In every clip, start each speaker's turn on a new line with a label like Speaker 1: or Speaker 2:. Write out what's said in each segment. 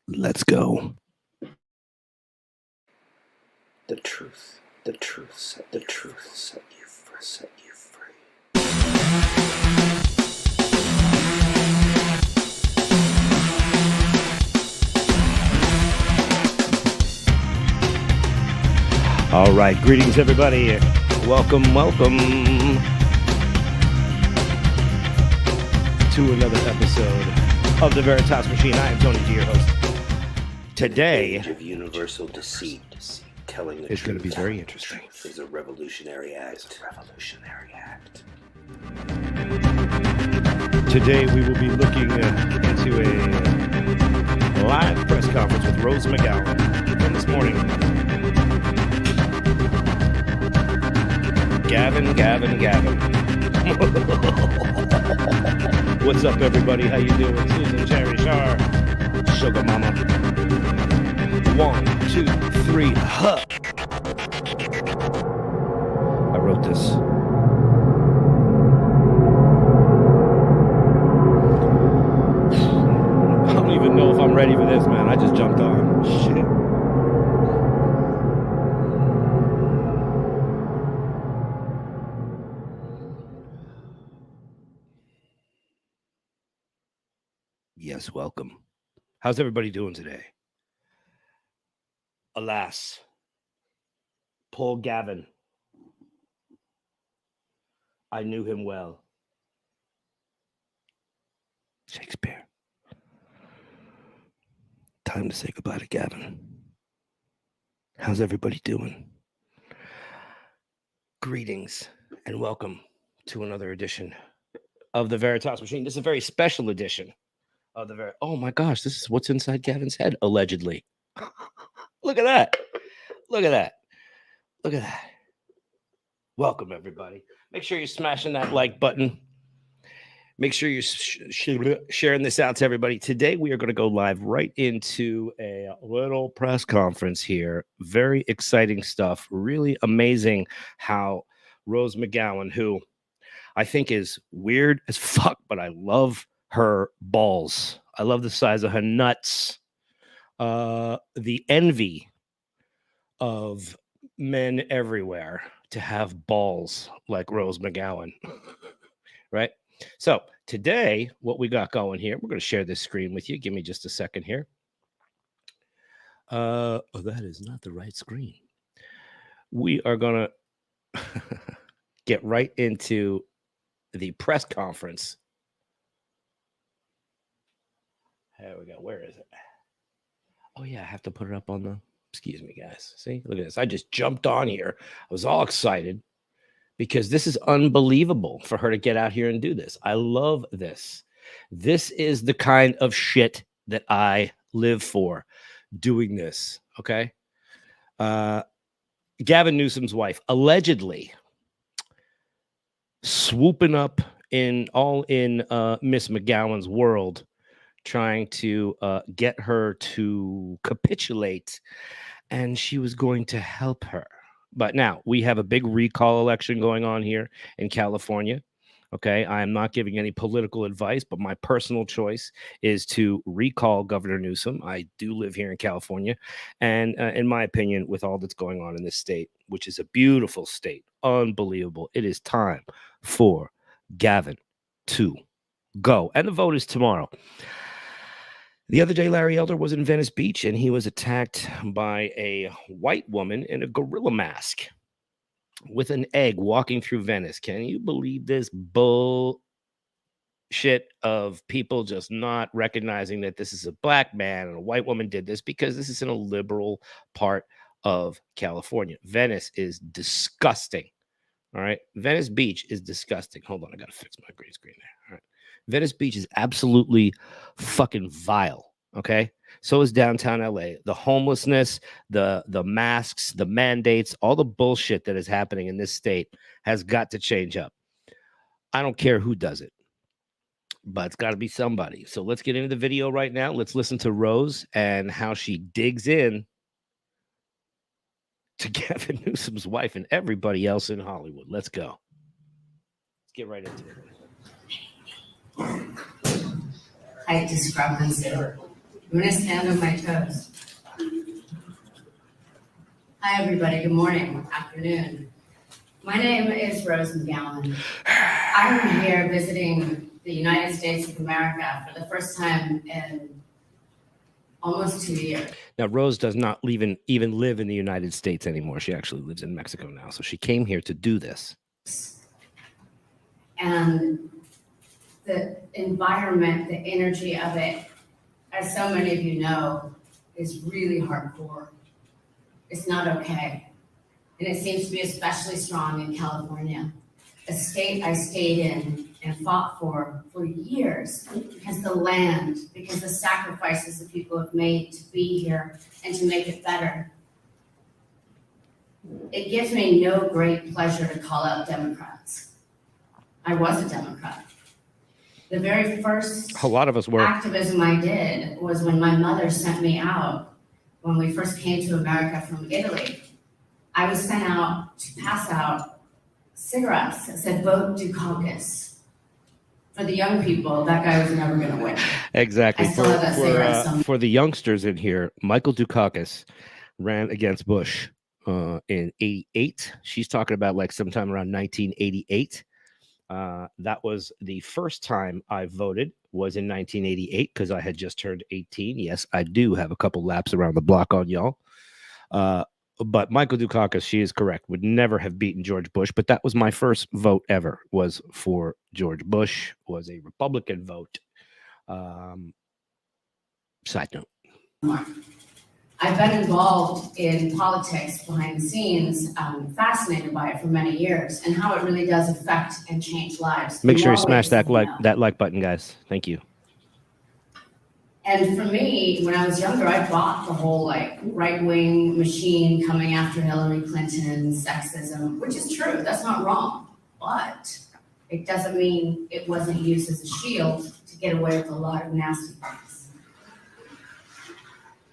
Speaker 1: Let's go.
Speaker 2: The truth set you free.
Speaker 1: All right, greetings everybody. Welcome to another episode of the Veritas Machine. I am Tony G, your host. Today,
Speaker 2: Age of universal deceit, telling the
Speaker 1: it's going to be
Speaker 2: truth
Speaker 1: very interesting.
Speaker 2: is a revolutionary act.
Speaker 1: Today we will be looking into a live press conference with Rose McGowan from this morning. Gavin. What's up, everybody? How you doing? Susan, Cherry, Shar, Sugar Mama. 1, 2, 3, huh. I wrote this. I don't even know if I'm ready for this, man. I just jumped on. Shit. Yes, welcome. How's everybody doing today? Alas, poor Gavin. I knew him well. Shakespeare. Time to say goodbye to Gavin. How's everybody doing? Greetings and welcome to another edition of the Veritas Machine. This is a very special edition of the Oh my gosh, this is what's inside Gavin's head, allegedly. Look at that. Look at that. Look at that. Welcome, everybody. Make sure you're smashing that like button. Make sure you're sharing this out to everybody. Today, we are going to go live right into a little press conference here. Very exciting stuff. Really amazing how Rose McGowan, who I think is weird as fuck, but I love her balls. I love the size of her nuts. The envy of men everywhere to have balls like Rose McGowan, right? So today, what we got going here, we're going to share this screen with you. Give me just a second here. Oh, that is not the right screen. We are going to get right into the press conference. There we go. Where is it? Oh, yeah, I have to put it up on the... Excuse me, guys. See, look at this. I just jumped on here. I was all excited because this is unbelievable for her to get out here and do this. I love this. This is the kind of shit that I live for, doing this, okay? Gavin Newsom's wife, allegedly swooping up in Miss McGowan's world, trying to get her to capitulate, and she was going to help her. But now we have a big recall election going on here in California. Okay, I am not giving any political advice, but my personal choice is to recall Governor Newsom. I do live here in California, and in my opinion, with all that's going on in this state, which is a beautiful state, unbelievable, it is time for Gavin to go. And the vote is tomorrow. The other day, Larry Elder was in Venice Beach, and he was attacked by a white woman in a gorilla mask with an egg walking through Venice. Can you believe this bullshit of people just not recognizing that this is a black man and a white woman did this? Because this is in a liberal part of California. Venice is disgusting. All right. Venice Beach is disgusting. Hold on. I got to fix my green screen there. All right. Venice Beach is absolutely fucking vile. Okay. So is downtown LA. The homelessness, the masks, the mandates, all the bullshit that is happening in this state has got to change up. I don't care who does it. but it's got to be somebody. So let's get into the video right now. Let's listen to Rose and how she digs in to Gavin Newsom's wife and everybody else in Hollywood. Let's go. Let's get right into it.
Speaker 3: Height discrepancy. I'm going to stand on my toes. Hi, everybody. Good morning, afternoon. My name is Rose McGowan. I'm here visiting the United States of America for the first time in almost 2 years.
Speaker 1: Now, Rose does not even live in the United States anymore. She actually lives in Mexico now. So she came here to do this.
Speaker 3: And the environment, the energy of it, as so many of you know, is really hardcore. It's not okay. And it seems to be especially strong in California, a state I stayed in and fought for years because the land, because the sacrifices that people have made to be here and to make it better. It gives me no great pleasure to call out Democrats. I was a Democrat. The very first
Speaker 1: A lot of us were.
Speaker 3: activism I did was when my mother sent me out when we first came to America from Italy. I was sent out to pass out cigarettes that said, "Vote Dukakis." For the young people, that guy was never going to win.
Speaker 1: Exactly.
Speaker 3: I still have that cigarette somewhere.
Speaker 1: For the youngsters in here, Michael Dukakis ran against Bush in 88. She's talking about like sometime around 1988. That was the first time I voted was in 1988 because I had just turned 18. Yes, I do have a couple laps around the block on y'all. But Michael Dukakis, she is correct, would never have beaten George Bush. But that was my first vote ever, was for George Bush, was a Republican vote. Side note.
Speaker 3: I've been involved in politics behind the scenes, fascinated by it for many years, and how it really does affect and change lives.
Speaker 1: Make sure you smash that like button, guys. Thank you.
Speaker 3: And for me, when I was younger, I bought the whole like right-wing machine coming after Hillary Clinton, sexism, which is true, that's not wrong. But it doesn't mean it wasn't used as a shield to get away with a lot of nasty things.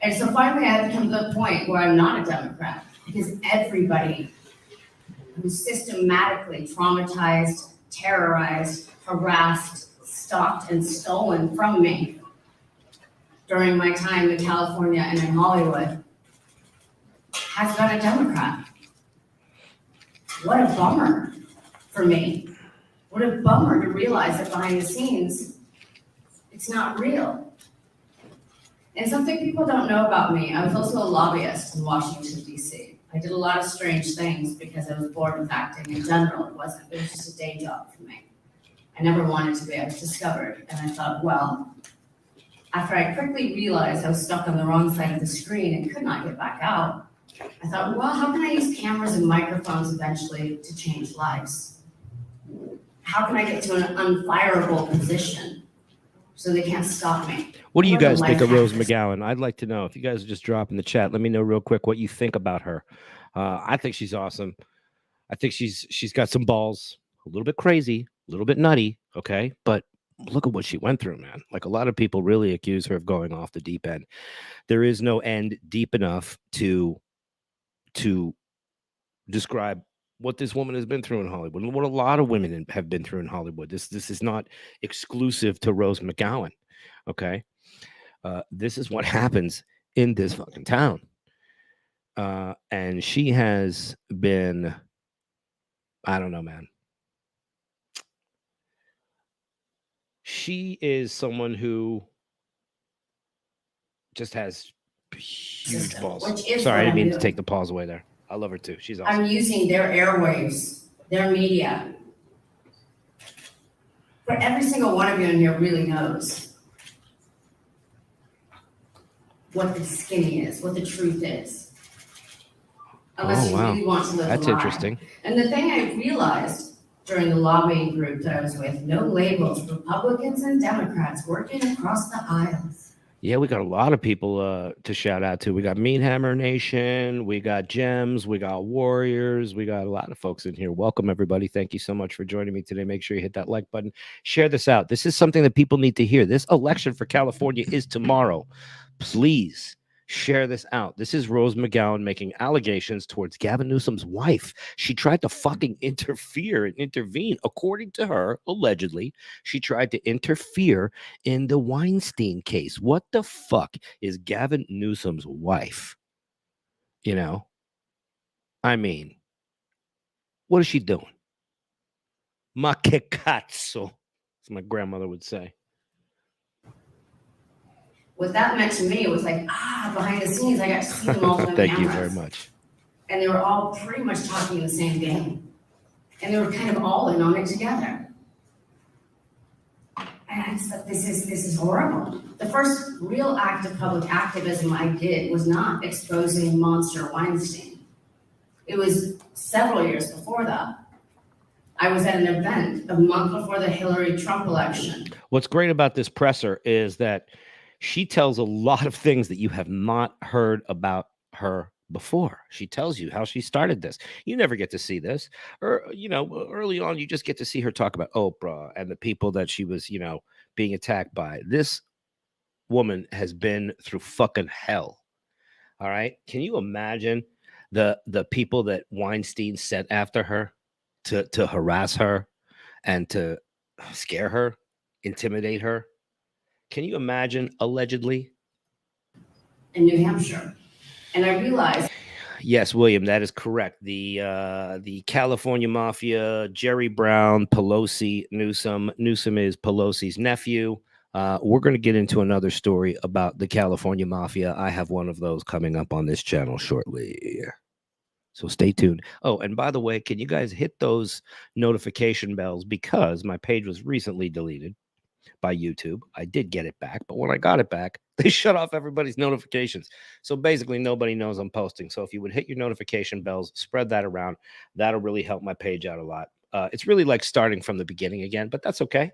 Speaker 3: And so finally I had to come to the point where I'm not a Democrat, because everybody who's systematically traumatized, terrorized, harassed, stalked, and stolen from me during my time in California and in Hollywood has been a Democrat. What a bummer for me. What a bummer to realize that behind the scenes, it's not real. And something people don't know about me, I was also a lobbyist in Washington, D.C. I did a lot of strange things because I was bored with acting in general. It was just a day job for me. I never wanted to be. I was discovered, and I thought, well, after I quickly realized I was stuck on the wrong side of the screen and could not get back out, I thought, well, how can I use cameras and microphones eventually to change lives? How can I get to an unfireable position so they can't stop me?
Speaker 1: What do you guys think of Rose McGowan? I'd like to know. If you guys just drop in the chat, let me know real quick what you think about her. I think she's awesome. I think she's got some balls, a little bit crazy, a little bit nutty, okay? But look at what she went through, man. Like, a lot of people really accuse her of going off the deep end. There is no end deep enough to describe what this woman has been through in Hollywood, and what a lot of women have been through in Hollywood. This is not exclusive to Rose McGowan, okay? This is what happens in this fucking town. And she has been, I don't know, man. She is someone who just has huge balls. Sorry, I didn't mean to take the pause away there. I love her too. She's awesome.
Speaker 3: I'm using their airwaves, their media. But every single one of you in here really knows what the skinny is, what the truth is. Unless you really want to live a lie.
Speaker 1: That's interesting.
Speaker 3: And the thing I realized during the lobbying group that I was with, no labels, Republicans and Democrats working across the aisles.
Speaker 1: Yeah, we got a lot of people to shout out to. We got Mean Hammer Nation, we got Gems, we got Warriors, we got a lot of folks in here. Welcome, everybody. Thank you so much for joining me today. Make sure you hit that like button. Share this out. This is something that people need to hear. This election for California is tomorrow. Please share this out. This is Rose McGowan making allegations towards Gavin Newsom's wife. She tried to fucking interfere and intervene. According to her, allegedly, she tried to interfere in the Weinstein case. What the fuck is Gavin Newsom's wife? You know, I mean, what is she doing? Ma che cazzo, as my grandmother would say.
Speaker 3: What that meant to me was like, behind the scenes, I got to see them all on
Speaker 1: Thank
Speaker 3: cameras.
Speaker 1: you very much.
Speaker 3: And they were all pretty much talking the same game. And they were kind of all in on it together. And I just thought, this is horrible. The first real act of public activism I did was not exposing Monster Weinstein. It was several years before that. I was at an event a month before the Hillary Trump election.
Speaker 1: What's great about this presser is that she tells a lot of things that you have not heard about her before. She tells you how she started this. You never get to see this. Or, you know, early on, you just get to see her talk about Oprah and the people that she was, you know, being attacked by. This woman has been through fucking hell. All right. Can you imagine the people that Weinstein sent after her to harass her and to scare her, intimidate her? Can you imagine, allegedly?
Speaker 3: In New Hampshire. And I realized.
Speaker 1: Yes, William, that is correct. The California Mafia, Jerry Brown, Pelosi, Newsom. Newsom is Pelosi's nephew. We're going to get into another story about the California Mafia. I have one of those coming up on this channel shortly. So stay tuned. Oh, and by the way, can you guys hit those notification bells, because my page was recently deleted by YouTube. I did get it back, but when I got it back, they shut off everybody's notifications. So basically nobody knows I'm posting. So if you would hit your notification bells, spread that around, that'll really help my page out a lot. It's really like starting from the beginning again, but that's okay.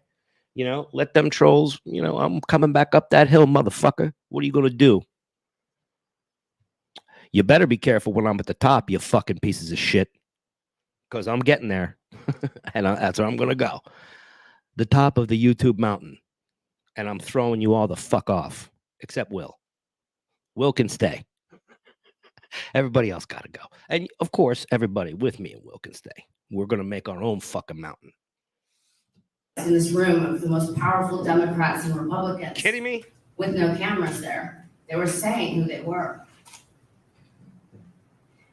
Speaker 1: You know, let them trolls, you know, I'm coming back up that hill, motherfucker. What are you going to do? You better be careful when I'm at the top, you fucking pieces of shit, because I'm getting there. And that's where I'm going to go. The top of the YouTube mountain, and I'm throwing you all the fuck off, except Will. Will can stay. Everybody else got to go. And of course, everybody with me and Will can stay. We're going to make our own fucking mountain.
Speaker 3: In this room of the most powerful Democrats and Republicans.
Speaker 1: Kidding me?
Speaker 3: With no cameras there. They were saying who they were.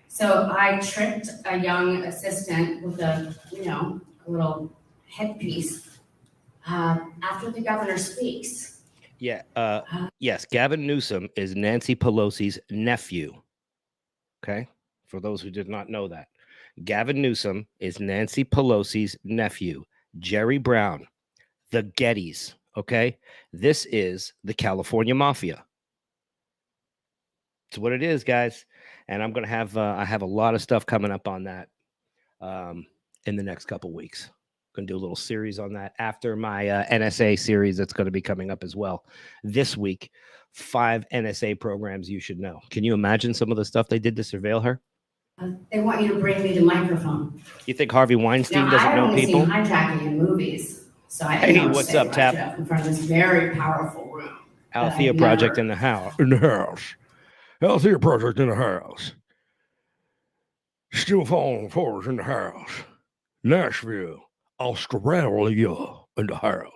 Speaker 3: So I tricked a young assistant with a little headpiece. After the governor speaks.
Speaker 1: Yeah. Yes. Gavin Newsom is Nancy Pelosi's nephew. Okay. For those who did not know that. Gavin Newsom is Nancy Pelosi's nephew. Jerry Brown, the Gettys. Okay. This is the California Mafia. It's what it is, guys. And I'm going to have, I have a lot of stuff coming up on that in the next couple weeks. Going to do a little series on that after my NSA series that's going to be coming up as well this week. 5 NSA programs you should know. Can you imagine some of the stuff they did to surveil her?
Speaker 3: They want you to bring me the microphone.
Speaker 1: You think Harvey Weinstein doesn't know people?
Speaker 3: I've only seen hijacking in movies, so I
Speaker 1: Hey,
Speaker 3: didn't
Speaker 1: what's up, Tap?
Speaker 3: Up in front of this very powerful room.
Speaker 1: Althea Project in the house. In the house. Althea Project in the house. Still falling forward in the house. Nashville. Australia in the house.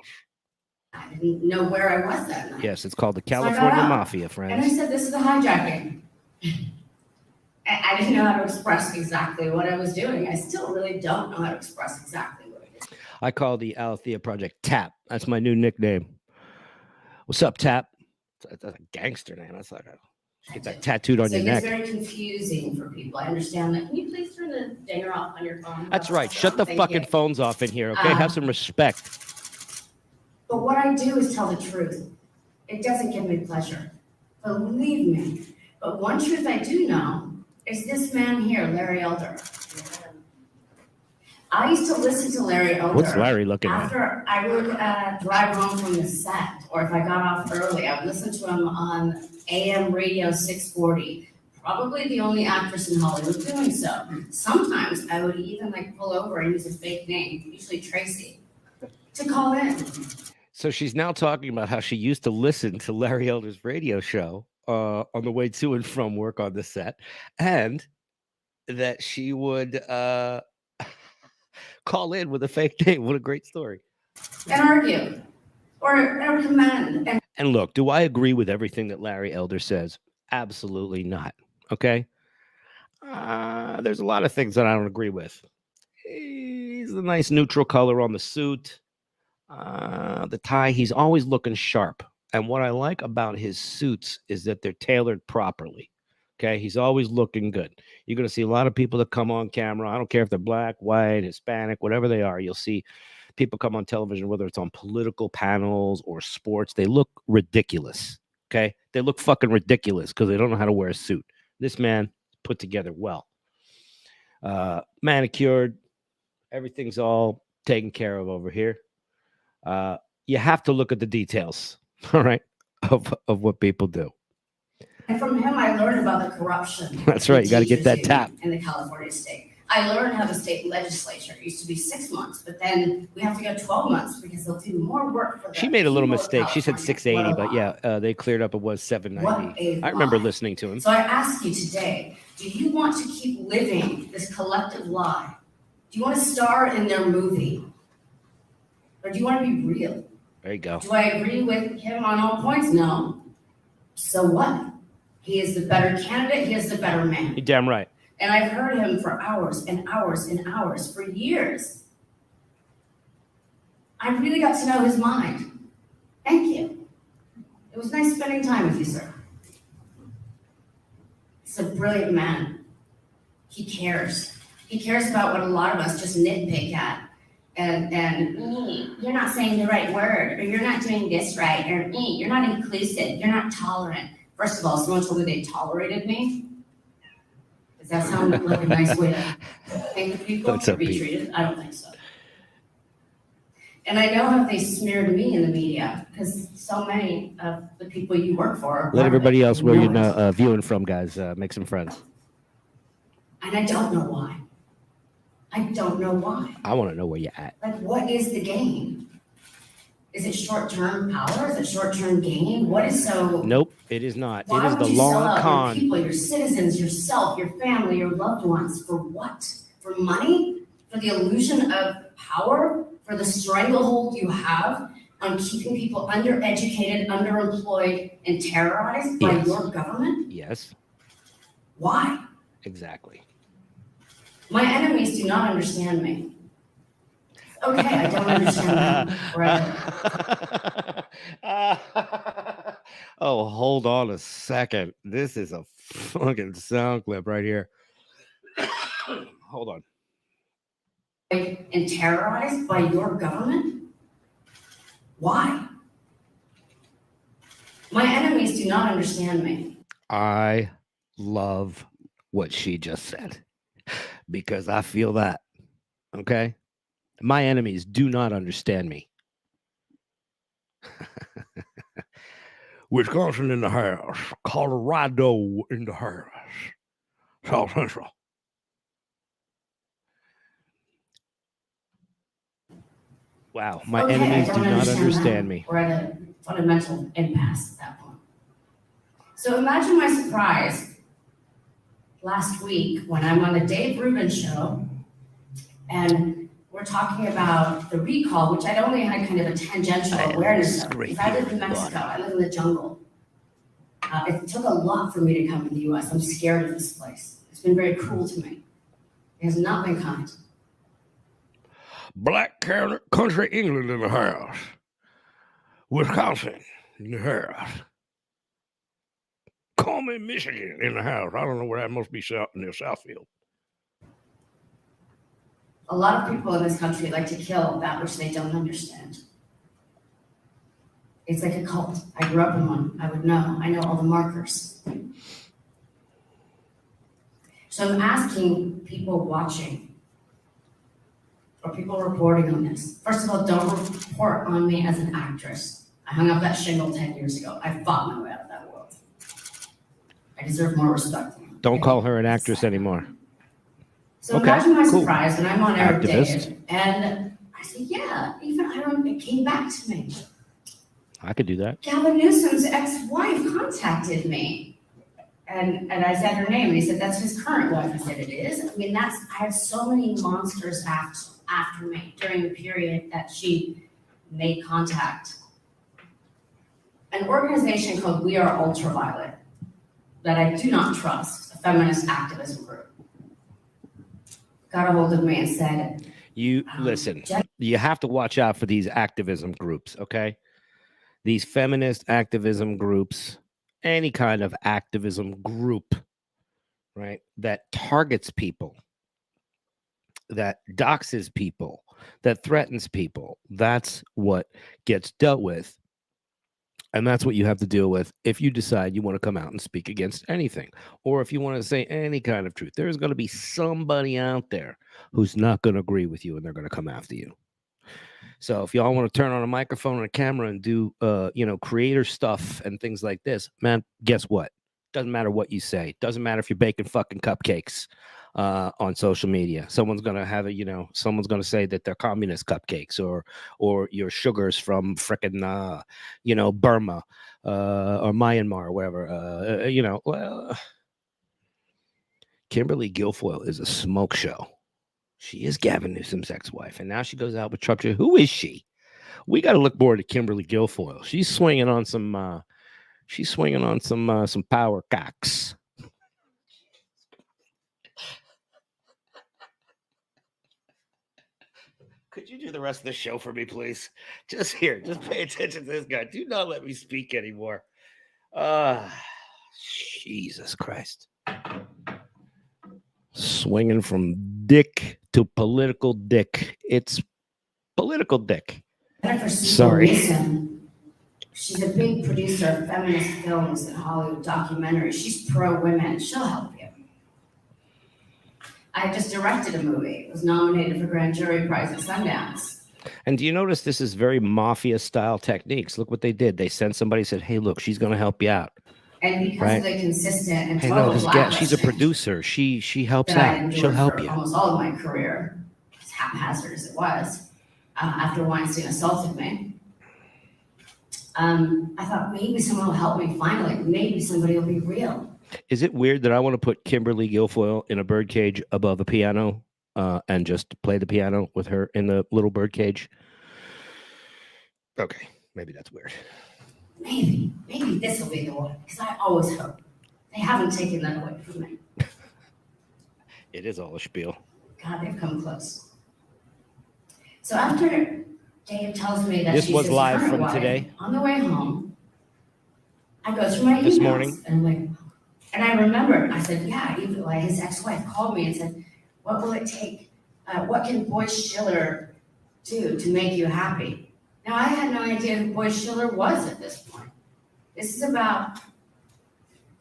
Speaker 3: I didn't know where I was that night.
Speaker 1: Yes, it's called the California Mafia, friends.
Speaker 3: And I said, this is a hijacking. I didn't know how to express exactly what I was doing. I still really don't know how to express exactly what it is.
Speaker 1: I call the Althea Project Tap. That's my new nickname. What's up, Tap? That's a gangster name. That's like get that tattooed on your neck.
Speaker 3: It's very confusing for people. I understand that. Can you please turn the dinger off on your phone?
Speaker 1: That's right. Shut the fucking phones off in here, okay? Have some respect.
Speaker 3: But what I do is tell the truth. It doesn't give me pleasure. Believe me. But one truth I do know is this man here, Larry Elder. I used to listen to Larry Elder.
Speaker 1: What's Larry looking at?
Speaker 3: After I would drive home from the set, or if I got off early, I would listen to him on AM radio 640. Probably the only actress in Hollywood doing so. Sometimes I would even like pull over and use a fake name, usually Tracy, to call in.
Speaker 1: So she's now talking about how she used to listen to Larry Elder's radio show on the way to and from work on the set, and that she would call in with a fake name. What a great story.
Speaker 3: And argue or commend.
Speaker 1: And look, do I agree with everything that Larry Elder says? Absolutely not. Okay. There's a lot of things that I don't agree with. He's a nice neutral color on the suit. The tie, he's always looking sharp. And what I like about his suits is that they're tailored properly. Okay. He's always looking good. You're going to see a lot of people that come on camera. I don't care if they're black, white, Hispanic, whatever they are. You'll see people come on television, whether it's on political panels or sports. They look ridiculous. Okay. They look fucking ridiculous because they don't know how to wear a suit. This man put together well. Manicured. Everything's all taken care of over here. You have to look at the details, all right, of what people do.
Speaker 3: And from him, I learned about the corruption.
Speaker 1: That's right. You got to get that tap.
Speaker 3: In the California state. I learned how the state legislature used to be 6 months, but then we have to go 12 months because they'll do more work for them.
Speaker 1: She made a little mistake. She said 680, but yeah, they cleared up. It was 790. I remember listening to him.
Speaker 3: So I ask you today, do you want to keep living this collective lie? Do you want to star in their movie? Or do you want to be real?
Speaker 1: There you go.
Speaker 3: Do I agree with him on all points? No. So what? He is the better candidate. He is the better man.
Speaker 1: You're damn right.
Speaker 3: And I've heard him for hours and hours and hours for years. I really got to know his mind. Thank you. It was nice spending time with you, sir. He's a brilliant man. He cares. He cares about what a lot of us just nitpick at. And you're not saying the right word, or you're not doing this right, or you're not inclusive, you're not tolerant. First of all, someone told me they tolerated me. Does that sound like a nice way to think of people to be treated? I don't think so. And I know how they smeared me in the media, because so many of the people you work for.
Speaker 1: Let everybody else where you're viewing from, guys. Make some friends.
Speaker 3: And I don't know why. I don't know why.
Speaker 1: I want to know where you're at.
Speaker 3: Like, what is the game? Is it short-term power? Is it short-term gain? What is so?
Speaker 1: Nope, it is not.
Speaker 3: Why
Speaker 1: it is
Speaker 3: would
Speaker 1: the
Speaker 3: you sell
Speaker 1: long
Speaker 3: out
Speaker 1: con.
Speaker 3: Your people, your citizens, yourself, your family, your loved ones. For what? For money? For the illusion of power? For the stranglehold you have on keeping people undereducated, underemployed, and terrorized by your government?
Speaker 1: Yes.
Speaker 3: Why?
Speaker 1: Exactly.
Speaker 3: My enemies do not understand me. Okay, I don't understand them. Right.
Speaker 1: Oh, hold on a second. This is a fucking sound clip right here. Hold on.
Speaker 3: And terrorized by your government? Why? My enemies do not understand me.
Speaker 1: I love what she just said because I feel that. Okay? My enemies do not understand me. Wisconsin in the house. Colorado in the house. South Central. Wow, my enemies do not understand me.
Speaker 3: We're at a fundamental impasse at that point. So imagine my surprise last week when I'm on the Dave Rubin show and we're talking about the recall, which I'd only had kind of a tangential awareness of. Because I live in Mexico, I live in the jungle. It took a lot for me to come to the US. I'm scared of this place. It's been very cruel to me. It has not been kind.
Speaker 1: Black country England in the house. Wisconsin in the house. Call me Michigan in the house. I don't know where that must be near Southfield.
Speaker 3: A lot of people in this country like to kill that which they don't understand. It's like a cult. I grew up in one. I would know. I know all the markers. So I'm asking people watching, or people reporting on this. First of all, don't report on me as an actress. I hung up that shingle 10 years ago. I fought my way out of that world. I deserve more respect.
Speaker 1: Don't call her an actress anymore.
Speaker 3: So
Speaker 1: Okay,
Speaker 3: imagine my
Speaker 1: cool.
Speaker 3: surprise when I'm on air with
Speaker 1: Activist.
Speaker 3: Dave, and I said, yeah, even I don't, it came back to me.
Speaker 1: I could do that.
Speaker 3: Gavin Newsom's ex-wife contacted me. And I said her name, and he said, that's his current wife. I said, it is? I mean, I had so many monsters after me during the period that she made contact. An organization called We Are Ultraviolet, that I do not trust, a feminist activism group, got a hold of me and said,
Speaker 1: You listen, you have to watch out for these activism groups, okay? These feminist activism groups, any kind of activism group, right, that targets people, that doxes people, that threatens people. That's what gets dealt with. And that's what you have to deal with if you decide you want to come out and speak against anything, or if you want to say any kind of truth. There's going to be somebody out there who's not going to agree with you, and they're going to come after you. So if y'all want to turn on a microphone and a camera and do, creator stuff and things like this, man, guess what? Doesn't matter what you say. Doesn't matter if you're baking fucking cupcakes on social media. Someone's gonna have a, someone's gonna say that they're communist cupcakes or your sugars from frickin' Burma or Myanmar or wherever. Well, Kimberly Guilfoyle is a smoke show. She is Gavin Newsom's ex-wife, and now she goes out with Trump. Who is she? We got to look more to Kimberly Guilfoyle. She's swinging on some. She's swinging on some power cocks. Could you do the rest of the show for me, please? Just pay attention to this guy. Do not let me speak anymore. Jesus Christ. Swinging from dick to political dick. It's political dick. Sorry.
Speaker 3: She's a big producer of feminist films and Hollywood documentaries. She's pro-women. She'll help you. I just directed a movie. It was nominated for Grand Jury Prize at Sundance.
Speaker 1: And do you notice this is very mafia-style techniques? Look what they did. They sent somebody, said, hey, look, she's going to help you out.
Speaker 3: And because of the consistent and total
Speaker 1: she's a producer. She helps out. She'll help you.
Speaker 3: Almost all of my career, as haphazard as it was, after Weinstein assaulted me, I thought maybe someone will help me finally. Maybe somebody will be real.
Speaker 1: Is it weird that I want to put Kimberly Guilfoyle in a birdcage above a piano and just play the piano with her in the little birdcage? Okay, maybe that's weird.
Speaker 3: Maybe this will be the one, because I always hope. They haven't taken that away from me.
Speaker 1: It is all a spiel.
Speaker 3: God, they've come close. So after Dave tells me that
Speaker 1: this
Speaker 3: she's
Speaker 1: was
Speaker 3: his
Speaker 1: live
Speaker 3: current
Speaker 1: from
Speaker 3: wife,
Speaker 1: today.
Speaker 3: On the way home, I go through my emails.
Speaker 1: This morning.
Speaker 3: And I remembered, I said, yeah, even like his ex-wife called me and said, what will it take? What can Boyce Schiller do to make you happy? Now, I had no idea who Boyce Schiller was at this point. This is about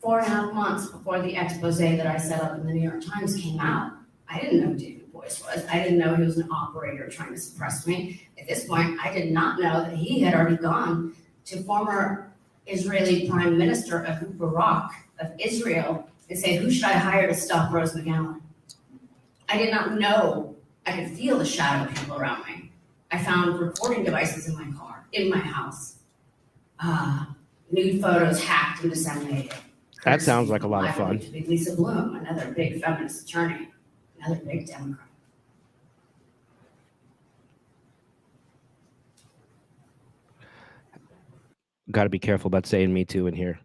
Speaker 3: 4.5 months before the expose that I set up in the New York Times came out. I didn't know who David Boyce was. I didn't know he was an operator trying to suppress me. At this point, I did not know that he had already gone to former Israeli Prime Minister Ehud Barak of Israel and say, who should I hire to stop Rose McGowan? I did not know. I could feel the shadow people around me. I found recording devices in my car, in my house. Nude photos hacked and disseminated.
Speaker 1: That sounds like a lot of fun.
Speaker 3: To be Lisa Bloom, another big feminist attorney, another big Democrat.
Speaker 1: Got to be careful about saying me too in here.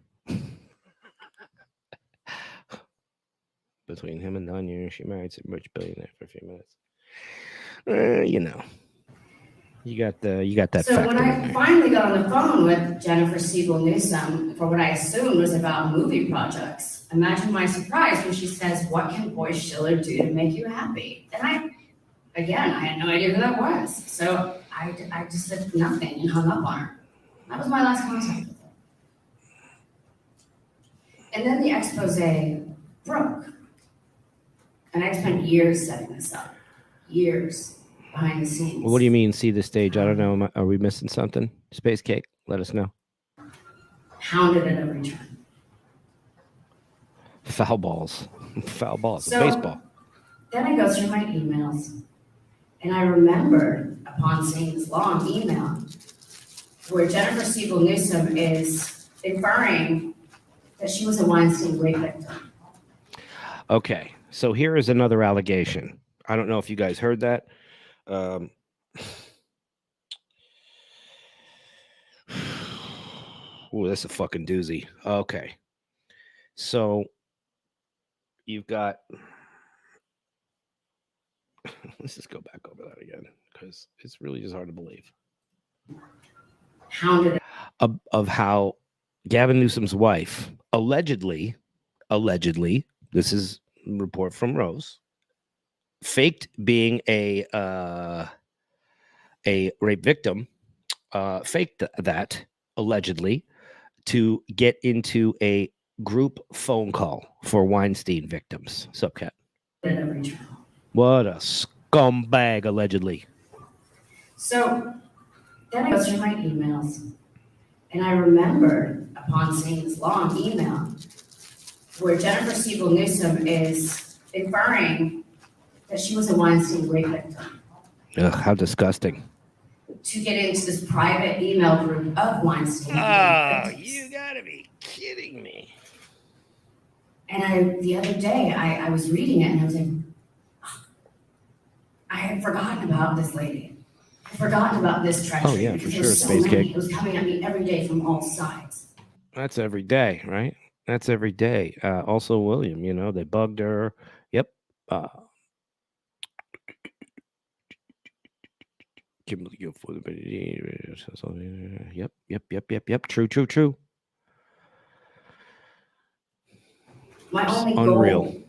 Speaker 1: Between him and Nanya, she married some rich billionaire for a few minutes. You got that.
Speaker 3: So when I finally got on the phone with Jennifer Siegel Newsom for what I assumed was about movie projects, imagine my surprise when she says, "What can Boyce Schiller do to make you happy?" And I had no idea who that was. So I just said nothing and hung up on her. That was my last contact with her. And then the expose broke. And I spent years setting this up. Years. behind the scenes.
Speaker 1: What do you mean, see the stage? I don't know. Are we missing something? Space Cake, let us know.
Speaker 3: Hounded at every turn.
Speaker 1: Foul balls. Foul balls.
Speaker 3: So,
Speaker 1: Baseball.
Speaker 3: Then I go through my emails, and I remembered upon seeing this long email where Jennifer Siegel Newsom is inferring that she was a Weinstein rape victim.
Speaker 1: Okay, so here is another allegation. I don't know if you guys heard that. Ooh, that's a fucking doozy. Okay. So you've got let's just go back over that again because it's really just hard to believe.
Speaker 3: Hounded
Speaker 1: Of how Gavin Newsom's wife allegedly, this is a report from Rose, faked being a rape victim, faked that allegedly to get into a group phone call for Weinstein victims. Sup, Cat?
Speaker 3: at every turn.
Speaker 1: What a scumbag, allegedly.
Speaker 3: So then I go through my emails, and I remembered upon seeing this long email where Jennifer Siegel Newsom is inferring that she was a Weinstein rape victim.
Speaker 1: Ugh, how disgusting.
Speaker 3: To get into this private email group of Weinstein.
Speaker 1: Oh, you gotta be kidding me.
Speaker 3: And the other day, I was reading it and I was like, oh, I had forgotten about this lady. I'd forgotten about this treachery.
Speaker 1: Oh, yeah, for
Speaker 3: because
Speaker 1: sure,
Speaker 3: there's so
Speaker 1: Space
Speaker 3: many.
Speaker 1: Cake.
Speaker 3: It was coming at me every day from all sides.
Speaker 1: That's every day, right? That's every day. Also, William, you know, they bugged her. Yep. Kimberly Guilfoyle. Yep. True.
Speaker 3: My only
Speaker 1: Unreal.
Speaker 3: goal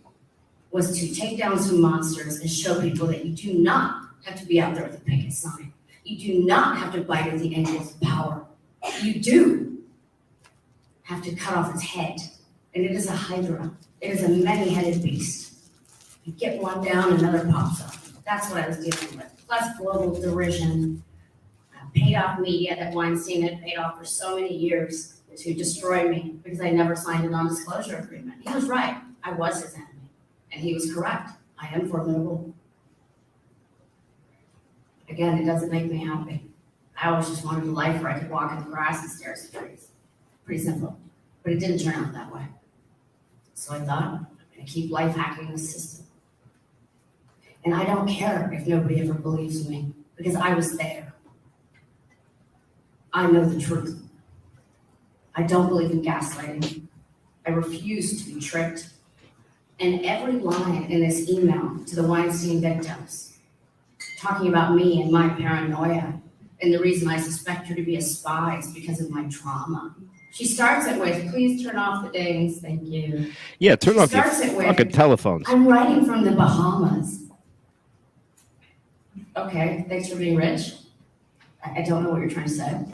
Speaker 3: was to take down some monsters and show people that you do not have to be out there with a picket sign. You do not have to bite at the angels of power. You do have to cut off its head. And it is a hydra. It is a many-headed beast. You get one down, another pops up. That's what I was dealing with. Plus global derision, paid off media that Weinstein had paid off for so many years to destroy me because I never signed a non-disclosure agreement. He was right. I was his enemy. And he was correct. I am formidable. Again, it doesn't make me happy. I always just wanted a life where I could walk in the grass and stare at the trees. Pretty simple. But it didn't turn out that way. So I thought, I'm going to keep life hacking the system. And I don't care if nobody ever believes me because I was there. I know the truth. I don't believe in gaslighting. I refuse to be tricked. And every line in this email to the Weinstein victims, talking about me and my paranoia, and the reason I suspect her to be a spy is because of my trauma. She starts it with, please turn off the dings, thank you.
Speaker 1: Yeah, turn off your
Speaker 3: Starts it with,
Speaker 1: fucking telephones.
Speaker 3: I'm writing from the Bahamas. Okay, thanks for being rich. I don't know what you're trying to say.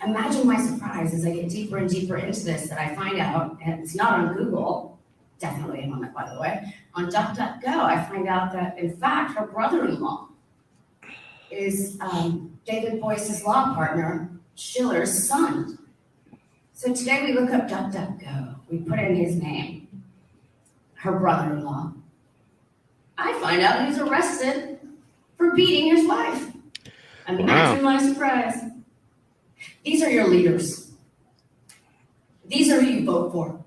Speaker 3: Imagine my surprise as I get deeper and deeper into this that I find out, and it's not on Google, definitely on it, by the way, on DuckDuckGo, I find out that, in fact, her brother-in-law is David Boyce's law partner, Schiller's son. So today we look up DuckDuckGo, we put in his name, her brother-in-law. I find out he's arrested for beating his wife. Imagine my surprise. These are your leaders. These are who you vote for.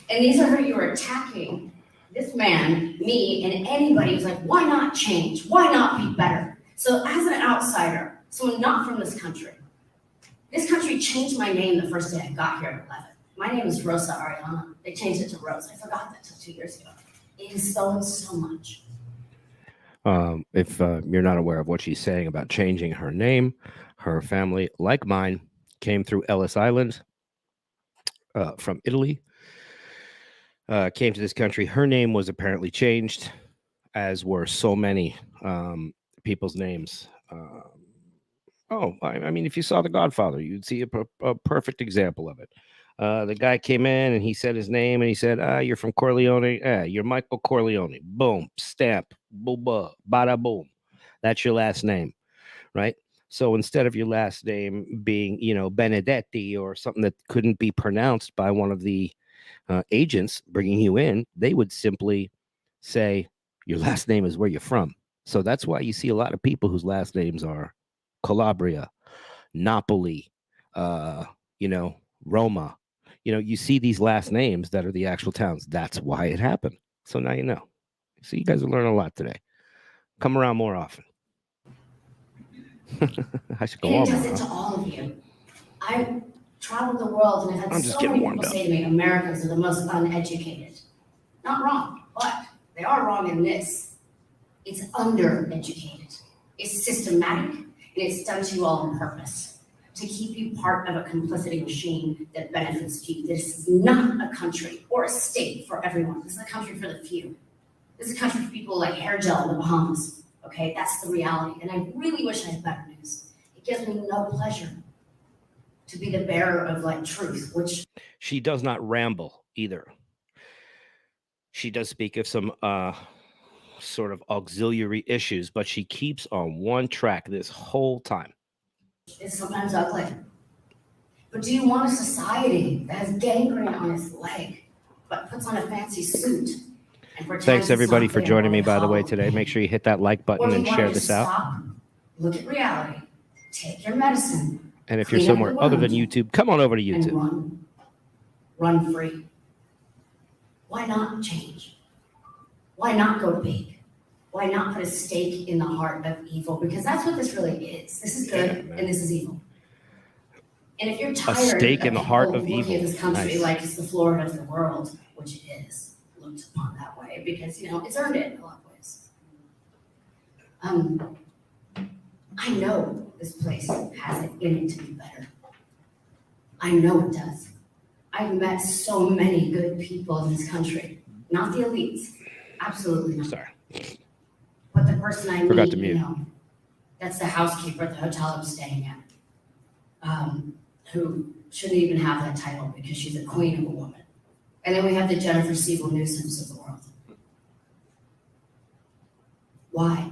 Speaker 3: And these are who you are attacking. This man, me, and anybody who's like, why not change? Why not be better? So as an outsider, someone not from this country changed my name the first day I got here at 11. My name is Rósa Arianna. They changed it to Rose. I forgot that till 2 years ago. It has stolen so much.
Speaker 1: If you're not aware of what she's saying about changing her name, her family, like mine, came through Ellis Island from Italy, came to this country. Her name was apparently changed, as were so many people's names. I mean, if you saw The Godfather, you'd see a perfect example of it. The guy came in and he said his name and he said, you're from Corleone. You're Michael Corleone. Boom, stamp, booba, bada boom. That's your last name, right? So instead of your last name being, Benedetti or something that couldn't be pronounced by one of the agents bringing you in, they would simply say, your last name is where you're from. So that's why you see a lot of people whose last names are Calabria, Napoli, Roma. You see these last names that are the actual towns. That's why it happened. So now you know. So you guys are learning a lot today. Come around more often. I should go
Speaker 3: And
Speaker 1: on
Speaker 3: it does
Speaker 1: more.
Speaker 3: it to all of you. I traveled the world and I've had so many people say to me, Americans are the most uneducated. Not wrong, but they are wrong in this. It's undereducated. It's systematic, and it's done to you all on purpose to keep you part of a complicity machine that benefits you. This is not a country or a state for everyone. This is a country for the few. This is a country for people like hair gel in the Bahamas. Okay, that's the reality. And I really wish I had better news. It gives me no pleasure to be the bearer of truth, which
Speaker 1: she does not ramble either. She does speak of some sort of auxiliary issues, but she keeps on one track this whole time.
Speaker 3: Is sometimes ugly. But do you want a society that has gangrene on its leg, but puts on a fancy suit and pretends?
Speaker 1: Thanks everybody for joining me, by the way, today.
Speaker 3: Pain?
Speaker 1: Make sure you hit that like button and share this out.
Speaker 3: Stop, look at reality, take your medicine.
Speaker 1: And if you're somewhere other than YouTube, come on over to YouTube.
Speaker 3: And run free. Why not change? Why not go big? Why not put a stake in the heart of evil? Because that's what this really is. This is good and this is evil. And if you're tired
Speaker 1: a stake in the heart of evil,
Speaker 3: at this country like it's the Florida of the world, which it is, looked upon that way, because it's earned it in a lot of ways. I know this place has it in it to be better. I know it does. I've met so many good people in this country, not the elites, absolutely not.
Speaker 1: Sorry.
Speaker 3: But the person I
Speaker 1: Forgot
Speaker 3: meet,
Speaker 1: to mute.
Speaker 3: That's the housekeeper at the hotel I'm staying at, who shouldn't even have that title because she's a queen of a woman. And then we have the Jennifer Siebel Newsoms of the world. Why?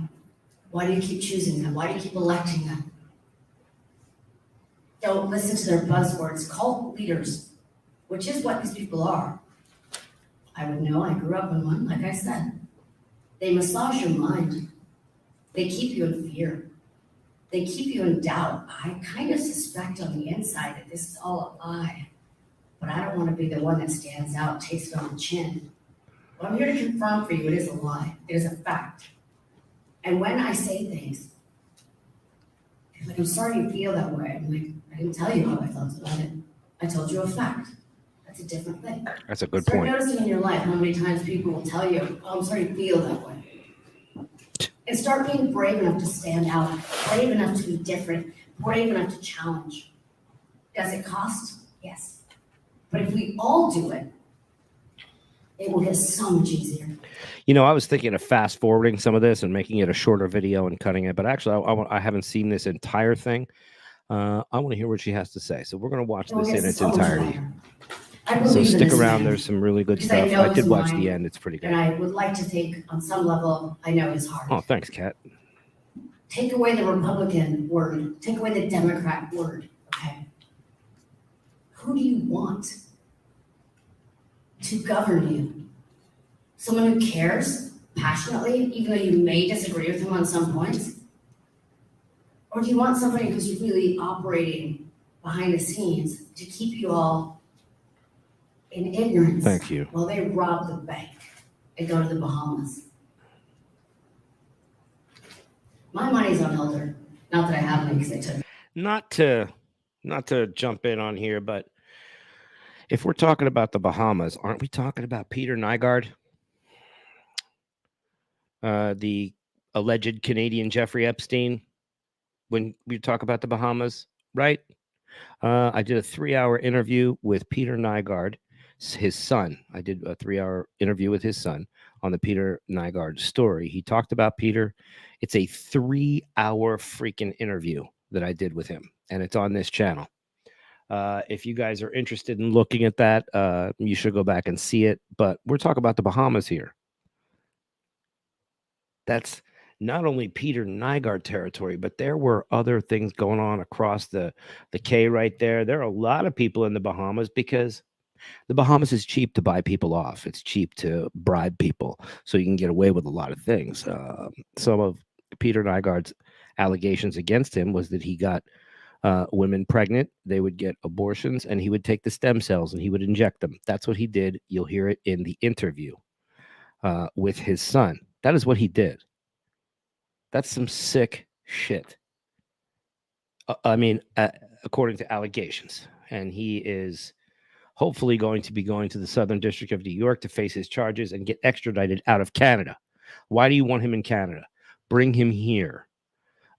Speaker 3: Why do you keep choosing them? Why do you keep electing them? Don't listen to their buzzwords, cult leaders, which is what these people are. I would know, I grew up in one, like I said. They massage your mind. They keep you in fear. They keep you in doubt. I kind of suspect on the inside that this is all a lie, but I don't want to be the one that stands out, takes it on the chin. But I'm here to confirm for you, it is a lie. It is a fact. And when I say things, like, I'm sorry you feel that way. I'm like, I didn't tell you how I felt about it. I told you a fact. That's a different thing.
Speaker 1: That's a good
Speaker 3: Start
Speaker 1: point.
Speaker 3: noticing in your life how many times people will tell you, oh, I'm sorry you feel that way. And start being brave enough to stand out, brave enough to be different, brave enough to challenge. Does it cost? Yes. But if we all do it, it will get so much easier.
Speaker 1: I was thinking of fast forwarding some of this and making it a shorter video and cutting it, but actually I haven't seen this entire thing. I want to hear what she has to say. So we're going to watch this in its entirety. So stick around. There's some really good stuff. I did watch the end. It's pretty good.
Speaker 3: And I would like to think on some level, I know his heart.
Speaker 1: Oh, thanks, Kat.
Speaker 3: Take away the Republican word. Take away the Democrat word. Okay. Who do you want to govern you? Someone who cares passionately, even though you may disagree with him on some points? Or do you want somebody who's really operating behind the scenes to keep you all in ignorance?
Speaker 1: Thank you.
Speaker 3: While they rob the bank and go to the Bahamas? My money's on Elder. Not that I have any because I took it.
Speaker 1: Not to jump in on here, but if we're talking about the Bahamas, aren't we talking about Peter Nygaard? The alleged Canadian Jeffrey Epstein, when we talk about the Bahamas, right? I did a 3-hour interview with Peter Nygaard, his son. I did a 3-hour interview with his son on the Peter Nygaard story. He talked about Peter. It's a 3-hour freaking interview that I did with him, and it's on this channel. If you guys are interested in looking at that, you should go back and see it. But we're talking about the Bahamas here. That's not only Peter Nygaard territory, but there were other things going on across the K right there. There are a lot of people in the Bahamas because the Bahamas is cheap to buy people off. It's cheap to bribe people, so you can get away with a lot of things. Some of Peter Nygaard's allegations against him was that he got women pregnant, they would get abortions, and he would take the stem cells and he would inject them. That's what he did. You'll hear it in the interview with his son. That is what he did. That's some sick shit. I mean, according to allegations. And he is hopefully going to be going to the Southern District of New York to face his charges and get extradited out of Canada. Why do you want him in Canada? Bring him here.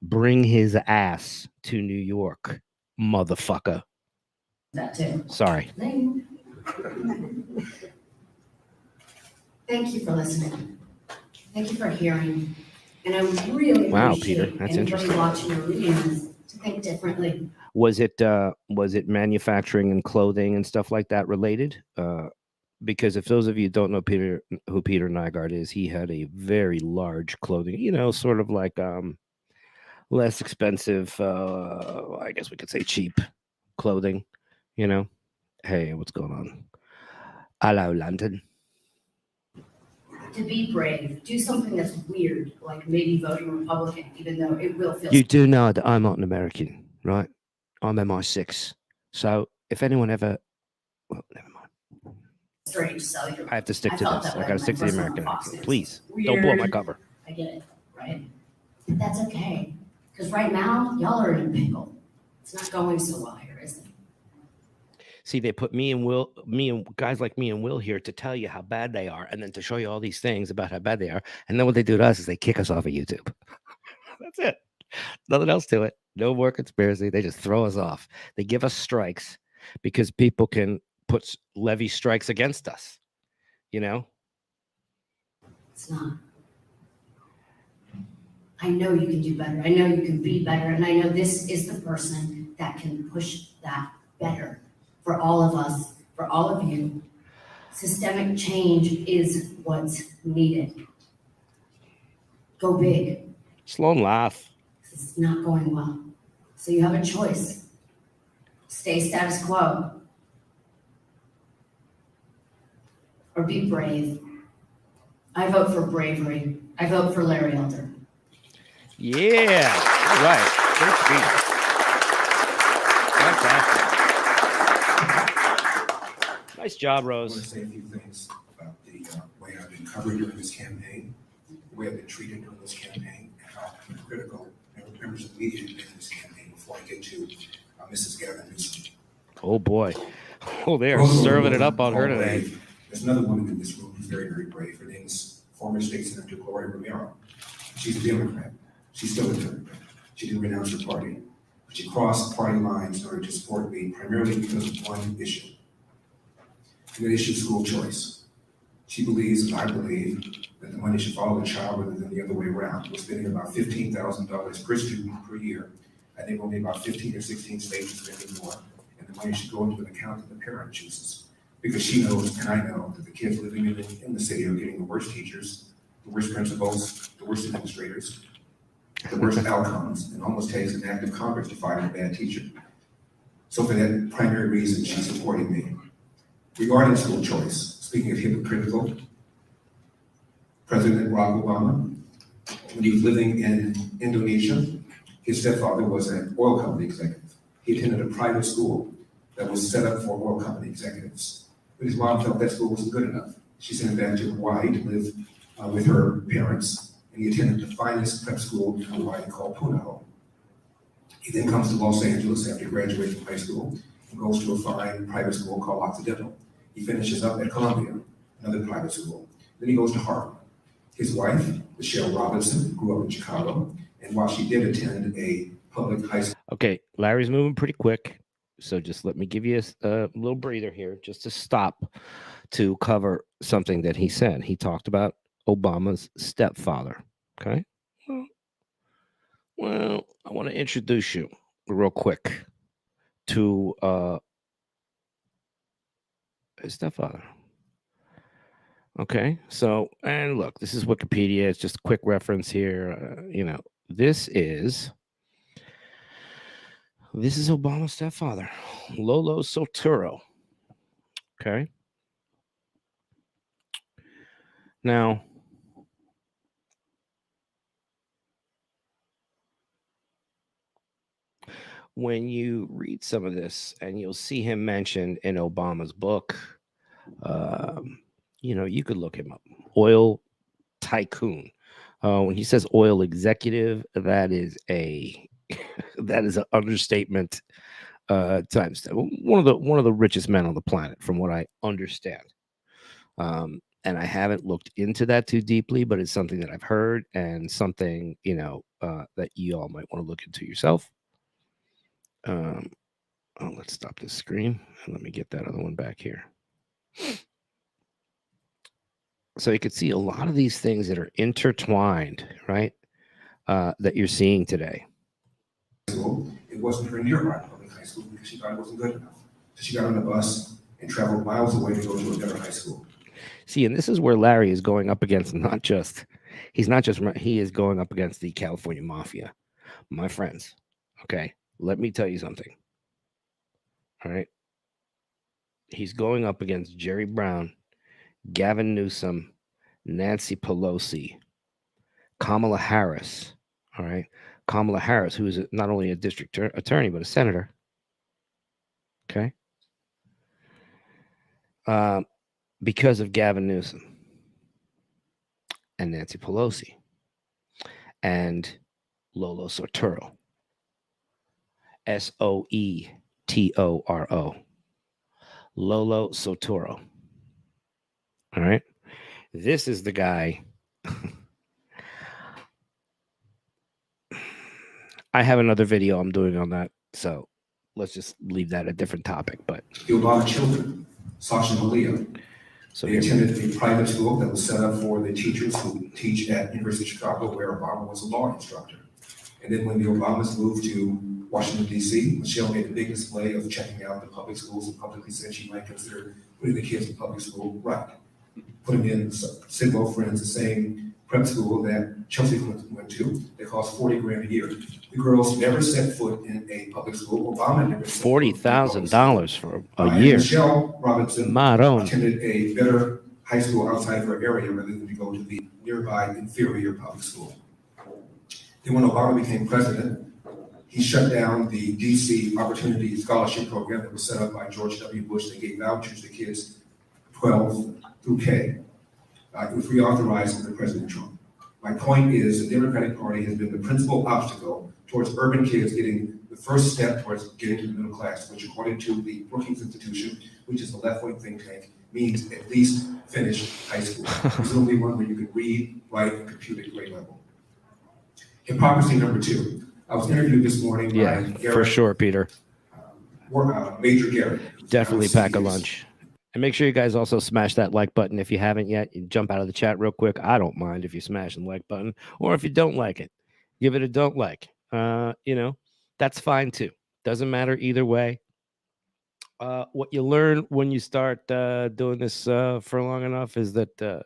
Speaker 1: Bring his ass to New York, motherfucker.
Speaker 3: That too.
Speaker 1: Sorry.
Speaker 3: Thank you for listening. Thank you for hearing. And I really
Speaker 1: Wow,
Speaker 3: appreciate
Speaker 1: Peter, that's
Speaker 3: anybody
Speaker 1: interesting.
Speaker 3: watching or reading this to think differently.
Speaker 1: Was it manufacturing and clothing and stuff like that related? Because if those of you don't know who Peter Nygaard is, he had a very large clothing, sort of like less expensive, I guess we could say cheap clothing, Hey, what's going on? Hello, London.
Speaker 3: To be brave, do something that's weird, like maybe voting Republican, even though it will feel
Speaker 1: You do know that I'm not an American, right? I'm MI6. So if anyone ever, well, never mind.
Speaker 3: strange. So
Speaker 1: I have to stick to
Speaker 3: felt
Speaker 1: this.
Speaker 3: that
Speaker 1: I
Speaker 3: way
Speaker 1: got to
Speaker 3: when
Speaker 1: stick to the
Speaker 3: first went
Speaker 1: American
Speaker 3: on Fox
Speaker 1: accent.
Speaker 3: News.
Speaker 1: Please, don't blow my
Speaker 3: Weird.
Speaker 1: cover.
Speaker 3: I get it, right? But that's okay, because right now y'all are in a pickle. It's not going so well here, is it?
Speaker 1: See, they put me and guys like me and Will here to tell you how bad they are, and then to show you all these things about how bad they are. And then what they do to us is they kick us off of YouTube. That's it. Nothing else to it. No more conspiracy. They just throw us off. They give us strikes because people can levy strikes against us.
Speaker 3: It's not. I know you can do better. I know you can be better. And I know this is the person that can push that better for all of us, for all of you. Systemic change is what's needed. Go big.
Speaker 1: Slow and laugh.
Speaker 3: It's not going well. So you have a choice. Stay status quo. Or be brave. I vote for bravery. I vote for Larry Elder.
Speaker 1: Yeah. All right. Great speech. Fantastic. Nice job,
Speaker 4: I want to
Speaker 1: Rose.
Speaker 4: say a few things about the way I've been covered during this campaign, the way I've been treated during this campaign, and how critical members of the media have been in this campaign before I get to Mrs. Gavin Newsom.
Speaker 1: Oh, boy. Oh, they are
Speaker 4: Rosa
Speaker 1: serving it
Speaker 4: McGowan,
Speaker 1: up on her
Speaker 4: called
Speaker 1: today.
Speaker 4: brave. There's another woman in this room who's very, very brave. Her name is former State Senator Gloria Romero. She's a Democrat. She's still a Democrat. She didn't renounce her party. But she crossed party lines in order to support me, primarily because of one issue. And that issue is school choice. She believes, and I believe, that the money should follow the child rather than the other way around. We're spending about $15,000 per student per year. I think only about 15 or 16 states are spending more. And the money should go into an account that the parent chooses. Because she knows, and I know, that the kids living in the city are getting the worst teachers, the worst principals, the worst administrators, the worst outcomes, and almost takes an act of Congress to fire a bad teacher. So for that primary reason, she's supporting me. Regarding school choice, speaking of hypocritical, President Barack Obama, when he was living in Indonesia, his stepfather was an oil company executive. He attended a private school that was set up for oil company executives. But his mom felt that school wasn't good enough. She sent him back to Hawaii to live with her parents, and he attended the finest prep school in Hawaii called Punahou. He then comes to Los Angeles after graduating from high school and goes to a fine private school called Occidental. He finishes up at Columbia, another private school. Then he goes to Harvard. His wife, Michelle Robinson, grew up in Chicago, and while she did attend a public high school.
Speaker 1: Okay, Larry's moving pretty quick, so just let me give you a little breather here, just to stop to cover something that he said. He talked about Obama's stepfather. Okay, well, I want to introduce you real quick to his stepfather. Okay, so, and look, this is Wikipedia. It's just a quick reference here. This is Obama's stepfather, Lolo Sotero. Okay. Now, when you read some of this, and you'll see him mentioned in Obama's book, you could look him up. Oil tycoon. When he says oil executive, that is an understatement. Times one of the richest men on the planet, from what I understand. And I haven't looked into that too deeply, but it's something that I've heard, and something that you all might want to look into yourself. Let's stop this screen and let me get that other one back here. So you could see a lot of these things that are intertwined, right? That you're seeing today.
Speaker 4: It wasn't her nearby public high school because she thought it wasn't good enough. So she got on the bus and traveled miles away to go to a better high school.
Speaker 1: See, and this is where Larry is going up against he is going up against the California mafia. My friends, okay, let me tell you something. All right. He's going up against Jerry Brown, Gavin Newsom, Nancy Pelosi, Kamala Harris. All right. Kamala Harris, who is not only a district attorney, but a senator. Okay. Because of Gavin Newsom and Nancy Pelosi and Lolo Sotero. Soetoro. Lolo Sotero. All right. This is the guy. I have another video I'm doing on that. So let's just leave that a different topic. But
Speaker 4: The Obama children, Sasha and Malia, they attended a private school that was set up for the teachers who teach at University of Chicago, where Obama was a law instructor. And then when the Obamas moved to Washington, D.C., Michelle made a big display of checking out the public schools and publicly said she might consider putting the kids in public school right. Put them in Sidwell Friends, the same prep school that Chelsea went to. That cost $40,000 a year. The girls never set foot in a public school. Obama never set
Speaker 1: $40,000 for a year.
Speaker 4: Michelle Robinson attended a better high school outside of her area rather than to go to the nearby inferior public school. Then when Obama became president, he shut down the DC Opportunity Scholarship Program that was set up by George W. Bush that gave vouchers to kids 12 through K. It was reauthorized under President Trump. My point is the Democratic Party has been the principal obstacle towards urban kids getting the first step towards getting to the middle class, which according to the Brookings Institution, which is a left-wing think tank, means at least finish high school. There's only one where you can read, write, and compute at grade level. Hypocrisy number 2. I was interviewed this morning by Garrett,
Speaker 1: for sure, Peter.
Speaker 4: Major Garrett.
Speaker 1: Definitely pack a lunch. And make sure you guys also smash that like button if you haven't yet. You jump out of the chat real quick. I don't mind if you smash the like button, or if you don't like it, give it a don't like. That's fine too. Doesn't matter either way. What you learn when you start doing this for long enough is that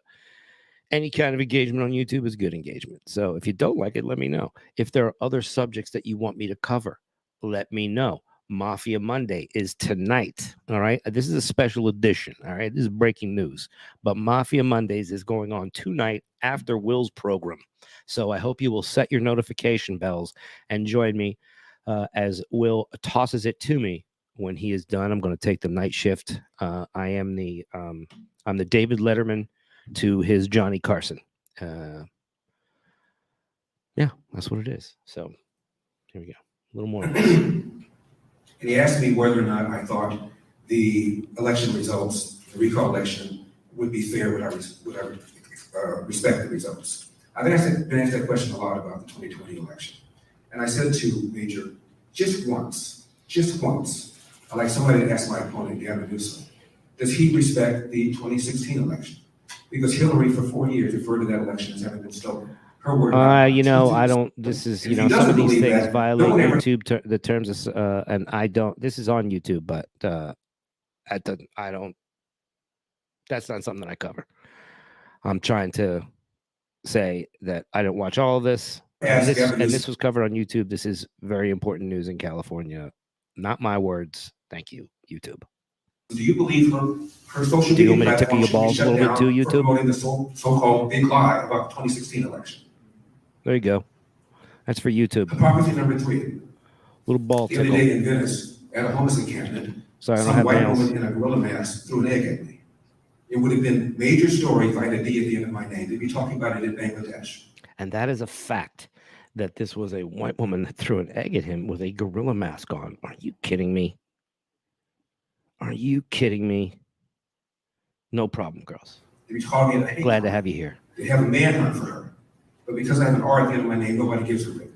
Speaker 1: any kind of engagement on YouTube is good engagement. So if you don't like it, let me know. If there are other subjects that you want me to cover, let me know. Mafia Monday is tonight. All right. This is a special edition. All right. This is breaking news. But Mafia Mondays is going on tonight after Will's program. So I hope you will set your notification bells and join me as Will tosses it to me when he is done. I'm going to take the night shift. I'm the David Letterman to his Johnny Carson. Yeah, that's what it is. So here we go. A little more.
Speaker 4: And he asked me whether or not I thought the election results, the recall election, would be fair. Would I respect the results? I've been asked that question a lot about the 2020 election. And I said to Major, just once, like somebody asked my opponent, Gavin Newsom, does he respect the 2016 election? Because Hillary, for 4 years, referred to that election as having been stolen. Her word. not mine.
Speaker 1: You know, I
Speaker 4: If
Speaker 1: don't. This is,
Speaker 4: he
Speaker 1: you know, some
Speaker 4: doesn't
Speaker 1: of these
Speaker 4: believe
Speaker 1: things
Speaker 4: that,
Speaker 1: violate
Speaker 4: don't ever-
Speaker 1: YouTube the terms of, and I don't. This is on YouTube, but I don't. That's not something that I cover. I'm trying to say that I don't watch all of this.
Speaker 4: Ask Gavin
Speaker 1: And this
Speaker 4: Newsom.
Speaker 1: was covered on YouTube. This is very important news in California. Not my words. Thank you, YouTube.
Speaker 4: Do you believe her social
Speaker 1: Do you
Speaker 4: media
Speaker 1: want me to tickle
Speaker 4: platform
Speaker 1: your
Speaker 4: should be
Speaker 1: balls a
Speaker 4: shut
Speaker 1: little bit
Speaker 4: down
Speaker 1: too,
Speaker 4: for
Speaker 1: YouTube?
Speaker 4: promoting the so-called big lie about the 2016 election?
Speaker 1: There you go. That's for YouTube.
Speaker 4: Hypocrisy number 3.
Speaker 1: Little ball
Speaker 4: The other
Speaker 1: tickle.
Speaker 4: day in Venice, at a homeless encampment,
Speaker 1: Sorry, I don't
Speaker 4: some
Speaker 1: have
Speaker 4: white
Speaker 1: nails.
Speaker 4: woman in a gorilla mask threw an egg at me. It would have been a major story if I had a D at the end of my name. They'd be talking about it in Bangladesh.
Speaker 1: And that is a fact that this was a white woman that threw an egg at him with a gorilla mask on. Are you kidding me? Are you kidding me? No problem, girls.
Speaker 4: They'd be calling it a hate
Speaker 1: Glad to
Speaker 4: crime.
Speaker 1: have you here.
Speaker 4: They have a manhunt for her. But because I have an R at the end of my name, nobody gives her it.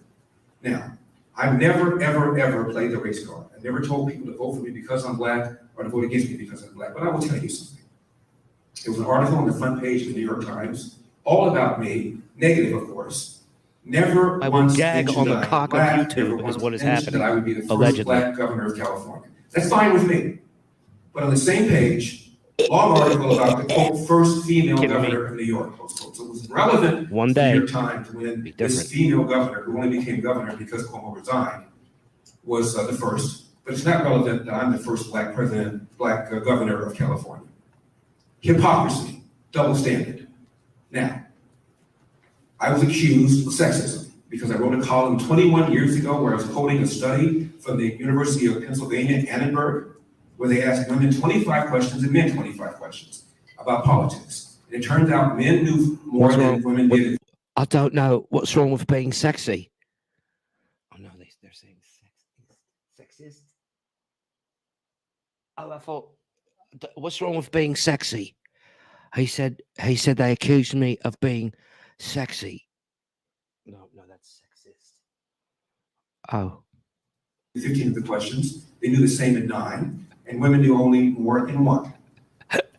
Speaker 4: Now, I've never, ever, ever played the race card. I never told people to vote for me because I'm black or to vote against me because I'm black. But I will tell you something. There was an article on the front page of the New York Times, all about me, negative, of course. Never
Speaker 1: I will
Speaker 4: once
Speaker 1: gag
Speaker 4: mentioned
Speaker 1: on the
Speaker 4: that I'm
Speaker 1: cock of
Speaker 4: black,
Speaker 1: YouTube
Speaker 4: never
Speaker 1: is
Speaker 4: once
Speaker 1: what is
Speaker 4: mentioned
Speaker 1: happening,
Speaker 4: that I would be the first
Speaker 1: allegedly.
Speaker 4: black governor of California. That's fine with me. But on the same page, long article about the quote first female
Speaker 1: Kidding me?
Speaker 4: governor of New York, close quote. So it was relevant
Speaker 1: One
Speaker 4: to the
Speaker 1: day,
Speaker 4: New York Times when
Speaker 1: be
Speaker 4: this
Speaker 1: different.
Speaker 4: female governor, who only became governor because Cuomo resigned, was the first. But it's not relevant that I'm the first black governor of California. Hypocrisy, double standard. Now, I was accused of sexism because I wrote a column 21 years ago where I was quoting a study from the University of Pennsylvania, Annenberg, where they asked women 25 questions and men 25 questions about politics. And it turns out men knew more
Speaker 1: What's
Speaker 4: than
Speaker 1: wrong
Speaker 4: women
Speaker 1: with-
Speaker 4: did.
Speaker 1: I don't know what's wrong with being sexy. Oh no, they're saying sexist. Oh, I thought, what's wrong with being sexy? He said they accused me of being sexy. No, that's sexist. Oh,
Speaker 4: 15 of the questions. They knew the same in 9, and women knew only more in 1.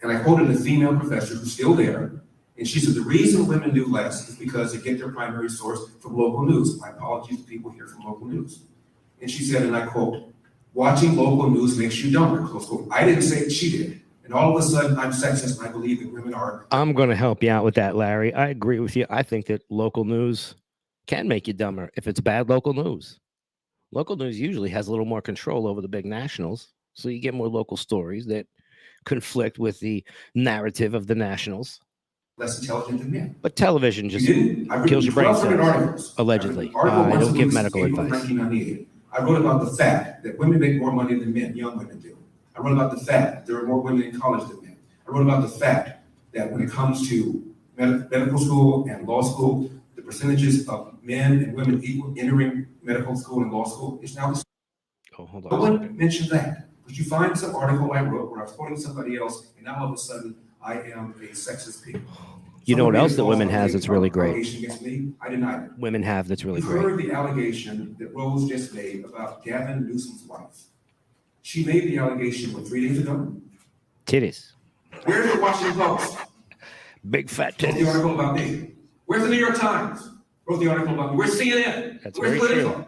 Speaker 4: And I quoted a female professor who's still there, and she said the reason women do less is because they get their primary source from local news. My apologies to people here from local news. And she said, and I quote, watching local news makes you dumber, close quote. I didn't say it, she did. And all of a sudden, I'm sexist, and I believe that women are.
Speaker 1: I'm going to help you out with that, Larry. I agree with you. I think that local news can make you dumber if it's bad local news. Local news usually has a little more control over the big nationals, so you get more local stories that conflict with the narrative of the nationals.
Speaker 4: Less intelligent than men.
Speaker 1: But television just kills your brain cells, allegedly. I don't give medical advice.
Speaker 4: 1998. I wrote about the fact that women make more money than men, young women do. I wrote about the fact that there are more women in college than men. I wrote about the fact that when it comes to medical school and law school, the percentages of men and women equal entering medical school and law school is now the same.
Speaker 1: Oh, hold
Speaker 4: No
Speaker 1: on.
Speaker 4: one mentioned that. But you find some article I wrote where I was quoting somebody else, and now all of a sudden I am a sexist pig.
Speaker 1: You know what
Speaker 4: Someone
Speaker 1: else
Speaker 4: made
Speaker 1: that
Speaker 4: a
Speaker 1: women
Speaker 4: false
Speaker 1: has that's really great?
Speaker 4: allegation against me. I denied it.
Speaker 1: Women have that's really
Speaker 4: You've
Speaker 1: great.
Speaker 4: heard the allegation that Rose just made about Gavin Newsom's wife. She made the allegation, 3 days ago?
Speaker 1: Titties.
Speaker 4: Where's the Washington Post?
Speaker 1: Big fat
Speaker 4: Wrote the
Speaker 1: titties.
Speaker 4: article about me. Where's the New York Times? Wrote the article about me. Where's CNN?
Speaker 1: That's
Speaker 4: Where's
Speaker 1: very
Speaker 4: Politico?
Speaker 1: true.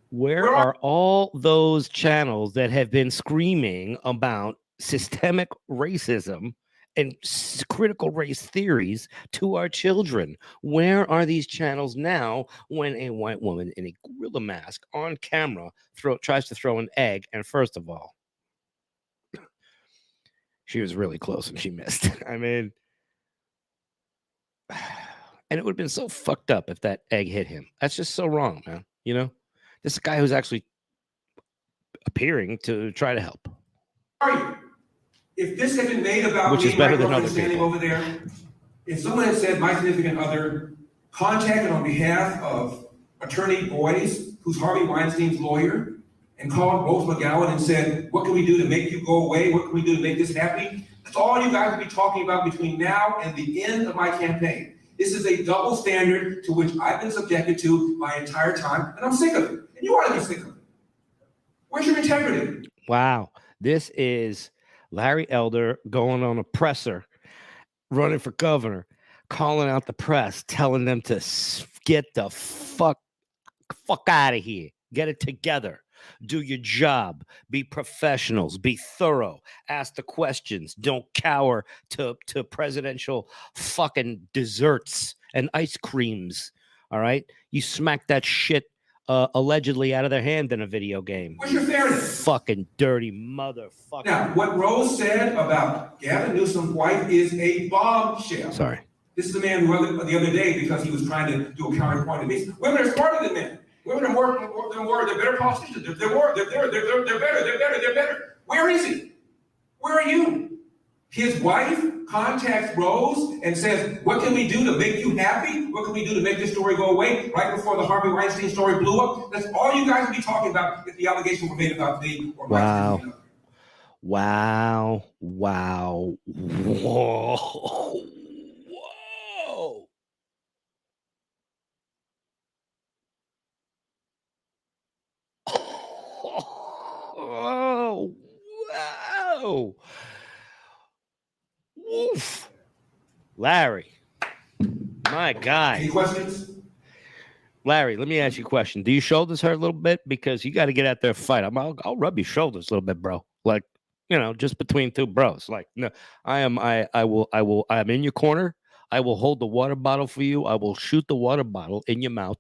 Speaker 1: Where are all those channels that have been screaming about systemic racism and critical race theories to our children? Where are these channels now when a white woman in a gorilla mask on camera tries to throw an egg? And first of all, she was really close and she missed. I mean, and it would have been so fucked up if that egg hit him. That's just so wrong, man. You know, this is a guy who's actually appearing to try to help.
Speaker 4: Are you? If this had been made about
Speaker 1: Which
Speaker 4: me,
Speaker 1: is better
Speaker 4: my
Speaker 1: than
Speaker 4: girlfriend
Speaker 1: other
Speaker 4: standing
Speaker 1: people.
Speaker 4: over there, if someone had said my significant other contacted on behalf of attorney Boyce, who's Harvey Weinstein's lawyer, and called Rose McGowan and said, what can we do to make you go away? What can we do to make this happen? That's all you guys will be talking about between now and the end of my campaign. This is a double standard to which I've been subjected to my entire time, and I'm sick of it. And you ought to be sick of it. Where's your integrity?
Speaker 1: Wow. This is Larry Elder going on a presser, running for governor, calling out the press, telling them to get the fuck out of here. Get it together. Do your job. Be professionals. Be thorough. Ask the questions. Don't cower to presidential fucking desserts and ice creams. All right? You smack that shit allegedly out of their hand in a video game.
Speaker 4: Where's your fairness?
Speaker 1: Fucking dirty motherfucker.
Speaker 4: Now, what Rose said about Gavin Newsom's wife is a bombshell.
Speaker 1: Sorry.
Speaker 4: This is a man who the other day, because he was trying to do a counterpoint to me. Women are smarter than men. Women are more, they're better politicians. They're better. Where is he? Where are you? His wife contacts Rose and says, what can we do to make you happy? What can we do to make this story go away? Right before the Harvey Weinstein story blew up. That's all you guys would be talking about if the allegations were made about me or
Speaker 1: wow.
Speaker 4: my
Speaker 1: Wow. Wow. Whoa. Whoa. Oh, wow. Woof. Larry, my guy.
Speaker 4: Any questions?
Speaker 1: Larry, let me ask you a question. Do your shoulders hurt a little bit? Because you got to get out there and fight. I'll rub your shoulders a little bit, bro. Like, just between two bros. Like, no, I am in your corner. I will hold the water bottle for you. I will shoot the water bottle in your mouth.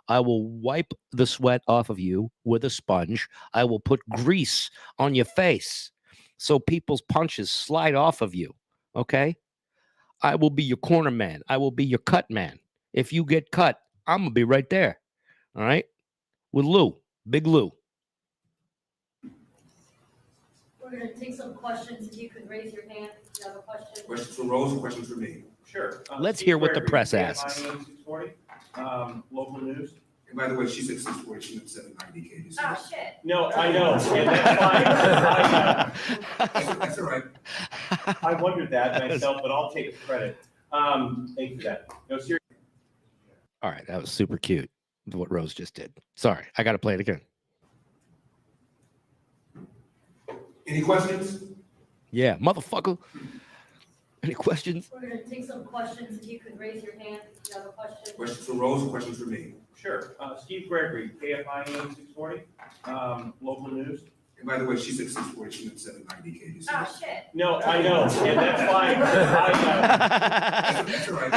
Speaker 1: I will wipe the sweat off of you with a sponge. I will put grease on your face so people's punches slide off of you. Okay? I will be your corner man. I will be your cut man. If you get cut, I'm going to be right there. All right? With Lou. Big Lou.
Speaker 5: We're going to take some questions. If you could raise your hand if you have a question.
Speaker 4: Questions for Rose and questions for me.
Speaker 6: Sure.
Speaker 1: Let's hear what the press asks.
Speaker 6: 640, local news.
Speaker 4: And by the way, she said 640, she meant 790 kg.
Speaker 5: Oh, shit.
Speaker 6: No, I know. And that's fine.
Speaker 4: That's all right.
Speaker 6: I wondered that myself, but I'll take credit. Thank you for that. No, seriously.
Speaker 1: All right. That was super cute, what Rose just did. Sorry. I got to play it again.
Speaker 4: Any questions?
Speaker 1: Yeah. Motherfucker. Any questions?
Speaker 5: We're going to take some questions. If you could raise your hand if you have a question.
Speaker 4: Questions for Rose and questions for me.
Speaker 6: Sure. Steve Gregory, KFI 640, local news.
Speaker 4: And by the way, she said 640, she meant 790 kg.
Speaker 5: Oh, shit.
Speaker 6: No, I know. And that's fine.
Speaker 4: That's all right.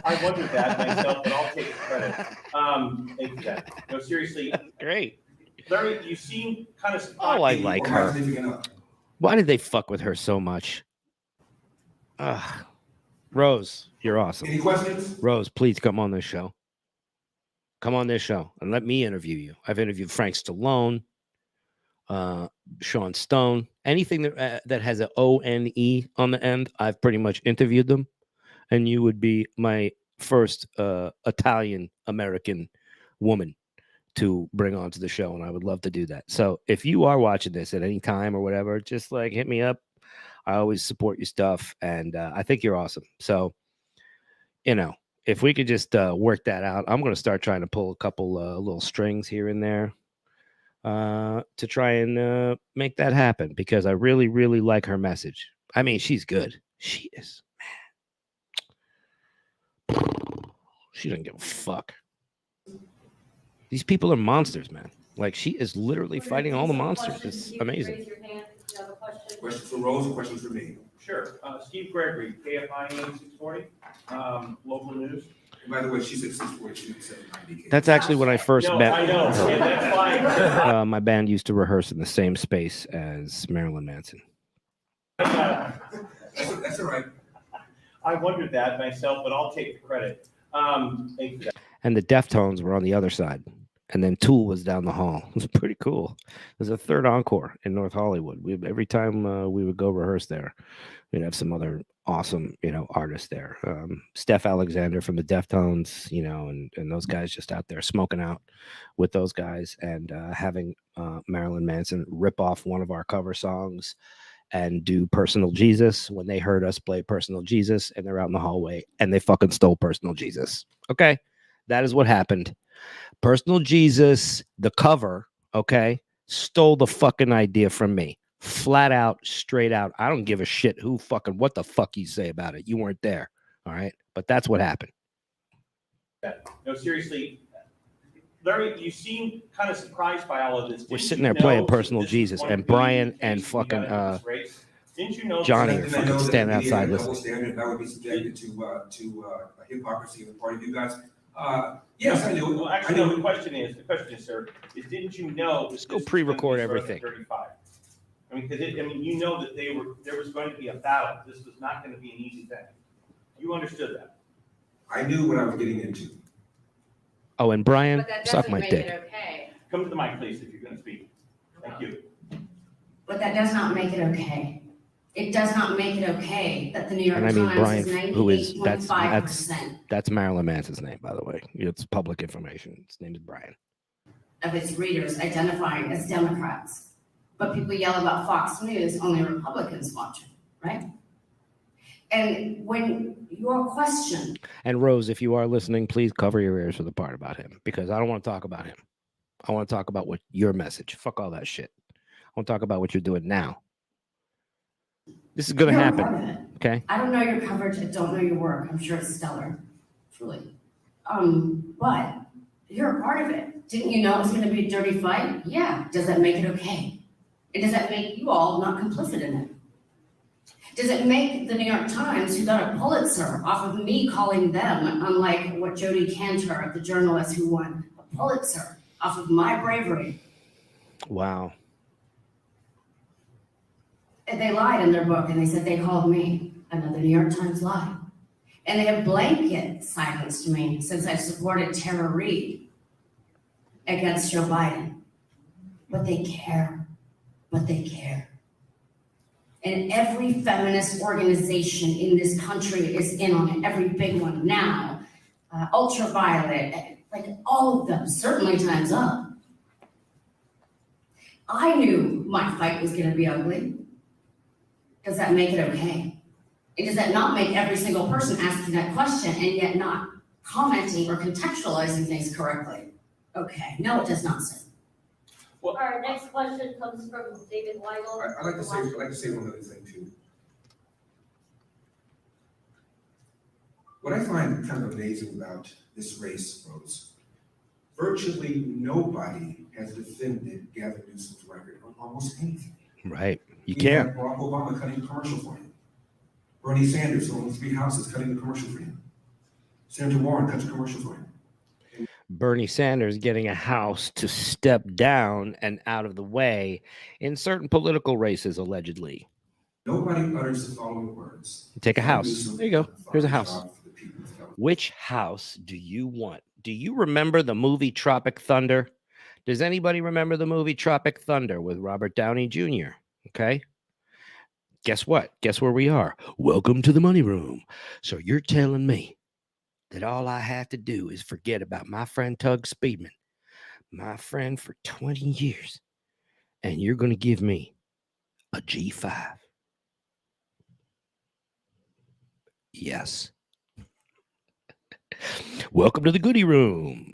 Speaker 6: I wondered that myself, but I'll take credit. Thank you for that. No, seriously.
Speaker 1: Great.
Speaker 6: Larry, you seem kind of surprised.
Speaker 1: Oh, I like her.
Speaker 4: her.
Speaker 1: Why did they fuck with her so much? Rose, you're awesome.
Speaker 4: Any questions?
Speaker 1: Rose, please come on this show. Come on this show and let me interview you. I've interviewed Frank Stallone, Sean Stone, anything that has an O-N-E on the end. I've pretty much interviewed them, and you would be my first Italian American woman to bring onto the show, and I would love to do that. So if you are watching this at any time or whatever, just like hit me up. I always support your stuff, and I think you're awesome. So, if we could just work that out, I'm going to start trying to pull a couple little strings here and there to try and make that happen, because I really, really like her message. I mean, she's good. She is, man. She doesn't give a fuck. These people are monsters, man. Like, she is literally fighting all the monsters. It's amazing.
Speaker 5: Raise your hand if you have a question.
Speaker 4: Questions for Rose and questions for me.
Speaker 6: Sure. Steve Gregory, KFI 640, local news.
Speaker 4: And by the way, she said 640, she meant 790 kg.
Speaker 1: That's actually when I first
Speaker 6: No,
Speaker 1: met
Speaker 6: I know.
Speaker 1: her.
Speaker 6: And that's fine.
Speaker 1: My band used to rehearse in the same space as Marilyn Manson.
Speaker 4: That's all right.
Speaker 6: I wondered that myself, but I'll take the credit. Thank you for that.
Speaker 1: And the Deftones were on the other side. And then Tool was down the hall. It was pretty cool. There's a third encore in North Hollywood. Every time we would go rehearse there, we'd have some other awesome, artists there. Steph Alexander from the Deftones, and those guys just out there smoking out with those guys, and having Marilyn Manson rip off one of our cover songs and do Personal Jesus when they heard us play Personal Jesus, and they're out in the hallway and they fucking stole Personal Jesus. Okay. That is what happened. Personal Jesus, the cover, okay, stole the fucking idea from me. Flat out, straight out. I don't give a shit what the fuck you say about it. You weren't there. All right. But that's what happened.
Speaker 6: No, seriously, Larry, you seem kind of surprised by all of this.
Speaker 1: We're
Speaker 6: Didn't
Speaker 1: sitting
Speaker 6: you
Speaker 1: there playing
Speaker 6: know
Speaker 1: personal
Speaker 6: this was
Speaker 1: Jesus,
Speaker 6: going
Speaker 1: and
Speaker 6: to be
Speaker 1: Brian
Speaker 6: the
Speaker 1: and
Speaker 6: case when we got
Speaker 1: fucking,
Speaker 6: into this race? Didn't you know
Speaker 1: Johnny
Speaker 6: this
Speaker 1: are
Speaker 6: was-
Speaker 1: fucking standing outside
Speaker 4: Double
Speaker 1: listening.
Speaker 4: standard, I would be subjected to hypocrisy on the part of you guys. Yes, I knew.
Speaker 6: Well, actually, no, the question is, sir, is didn't you know?
Speaker 1: Just
Speaker 6: that
Speaker 1: go
Speaker 6: this was
Speaker 1: pre-record
Speaker 6: gonna be sort of a
Speaker 1: everything.
Speaker 6: dirty fight? I mean, because you know that there was going to be a battle. This was not going to be an easy thing. You understood that.
Speaker 4: I knew what I was getting into.
Speaker 1: Oh, and Brian,
Speaker 3: But that
Speaker 1: suck
Speaker 3: doesn't
Speaker 1: my
Speaker 3: make
Speaker 1: dick.
Speaker 3: it okay.
Speaker 6: Come to the mic, please, if you're going to speak. Thank you.
Speaker 3: But that does not make it okay. It does not make it okay that the New York
Speaker 1: And I mean
Speaker 3: Times is
Speaker 1: Brian, who is
Speaker 3: 98.5%
Speaker 1: that's Marilyn Manson's name, by the way. It's public information. His name is Brian.
Speaker 3: of its readers identifying as Democrats. But people yell about Fox News, only Republicans watch it, right? And when your question,
Speaker 1: And Rose, if you are listening, please cover your ears for the part about him, because I don't want to talk about him. I want to talk about what your message. Fuck all that shit. I want to talk about what you're doing now. This is going to
Speaker 3: you're a
Speaker 1: happen.
Speaker 3: part of it.
Speaker 1: Okay.
Speaker 3: I don't know your coverage, I don't know your work, I'm sure it's stellar, truly. But you're a part of it. Didn't you know it was gonna be a dirty fight? Yeah, does that make it okay? And does that make you all not complicit in it? Does it make the New York Times, who got a Pulitzer off of me calling them, unlike what Jodie Cantor, the journalist who won a Pulitzer off of my bravery,
Speaker 1: Wow.
Speaker 3: and they lied in their book and they said they called me, another New York Times lie. And they have blanket silenced me since I've supported Tara Reid against Joe Biden. But they care. But they care. And every feminist organization in this country is in on it. Every big one now, Ultraviolet, like all of them, certainly Time's Up. I knew my fight was gonna be ugly. Does that make it okay? And does that not make every single person asking that question and yet not commenting or contextualizing things correctly? Okay, no, it does not, sir.
Speaker 5: Our next question comes from David Weigel.
Speaker 4: I'd like to say one other thing too. What I find kind of amazing about this race, Rose, virtually nobody has defended Gavin Newsom's record on almost anything.
Speaker 1: Right. You
Speaker 4: We
Speaker 1: can't.
Speaker 4: had Barack Obama cutting a commercial for him. Bernie Sanders, who owns 3 houses, cutting a commercial for him. Senator Warren cuts a commercial for him.
Speaker 1: Bernie Sanders getting a house to step down and out of the way in certain political races, allegedly.
Speaker 4: Nobody utters the following words.
Speaker 1: Take a
Speaker 4: Gavin
Speaker 1: house.
Speaker 4: Newsom
Speaker 1: There you go.
Speaker 4: has done a
Speaker 1: Here's a
Speaker 4: fine
Speaker 1: house.
Speaker 4: job for the people of California.
Speaker 1: Which house do you want? Do you remember the movie Tropic Thunder? Does anybody remember the movie Tropic Thunder with Robert Downey Jr.? Okay. Guess what? Guess where we are? Welcome to the money room. So you're telling me that all I have to do is forget about my friend Tug Speedman, my friend for 20 years, and you're going to give me a G5? Yes. Welcome to the goodie room.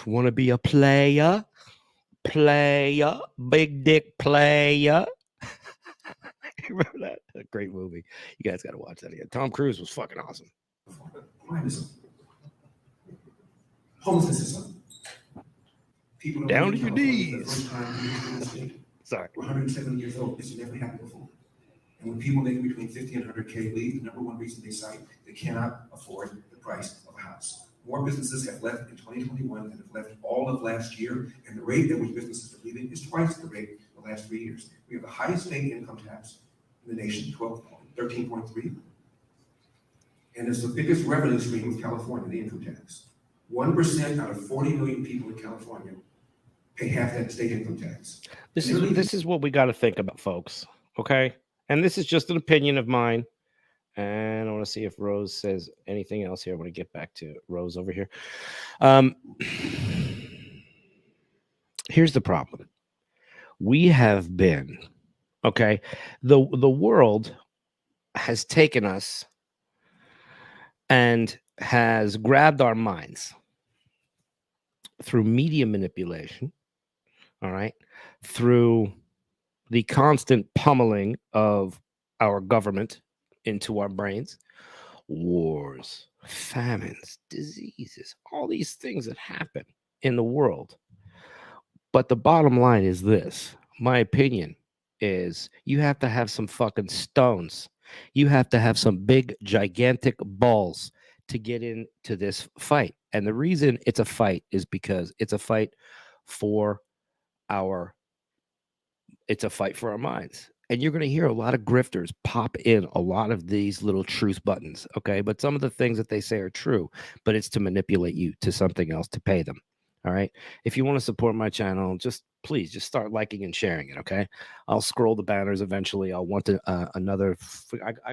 Speaker 1: Want to be a player? Player, big dick player. Remember that? A great movie. You guys got to watch that again. Tom Cruise was fucking awesome.
Speaker 4: Homelessness is something. People don't
Speaker 1: Down
Speaker 4: live
Speaker 1: to
Speaker 4: in
Speaker 1: your
Speaker 4: California for the
Speaker 1: knees.
Speaker 4: first time in the state.
Speaker 1: Sorry.
Speaker 4: We're 170 years old. This has never happened before. And when people making between 50 and 100K leave, the number one reason they cite, they cannot afford the price of a house. More businesses have left in 2021 than have left all of last year, and the rate at which businesses are leaving is twice the rate of the last 3 years. We have the highest state income tax in the nation, 13.3. And it's the biggest revenue stream of California, the income tax. 1% out of 40 million people in California pay half that state income tax.
Speaker 1: This is what we got to think about, folks. Okay. And this is just an opinion of mine. And I want to see if Rose says anything else here. I want to get back to Rose over here. Here's the problem. We have been, okay, the world has taken us and has grabbed our minds through media manipulation, all right, through the constant pummeling of our government into our brains. Wars, famines, diseases, all these things that happen in the world. But the bottom line is this. My opinion is you have to have some fucking stones. You have to have some big, gigantic balls to get into this fight. And the reason it's a fight is because it's a fight for our minds. And you're going to hear a lot of grifters pop in a lot of these little truth buttons, okay? But some of the things that they say are true, but it's to manipulate you to something else to pay them. All right. If you want to support my channel, please start liking and sharing it. Okay. I'll scroll the banners eventually. I'll want to I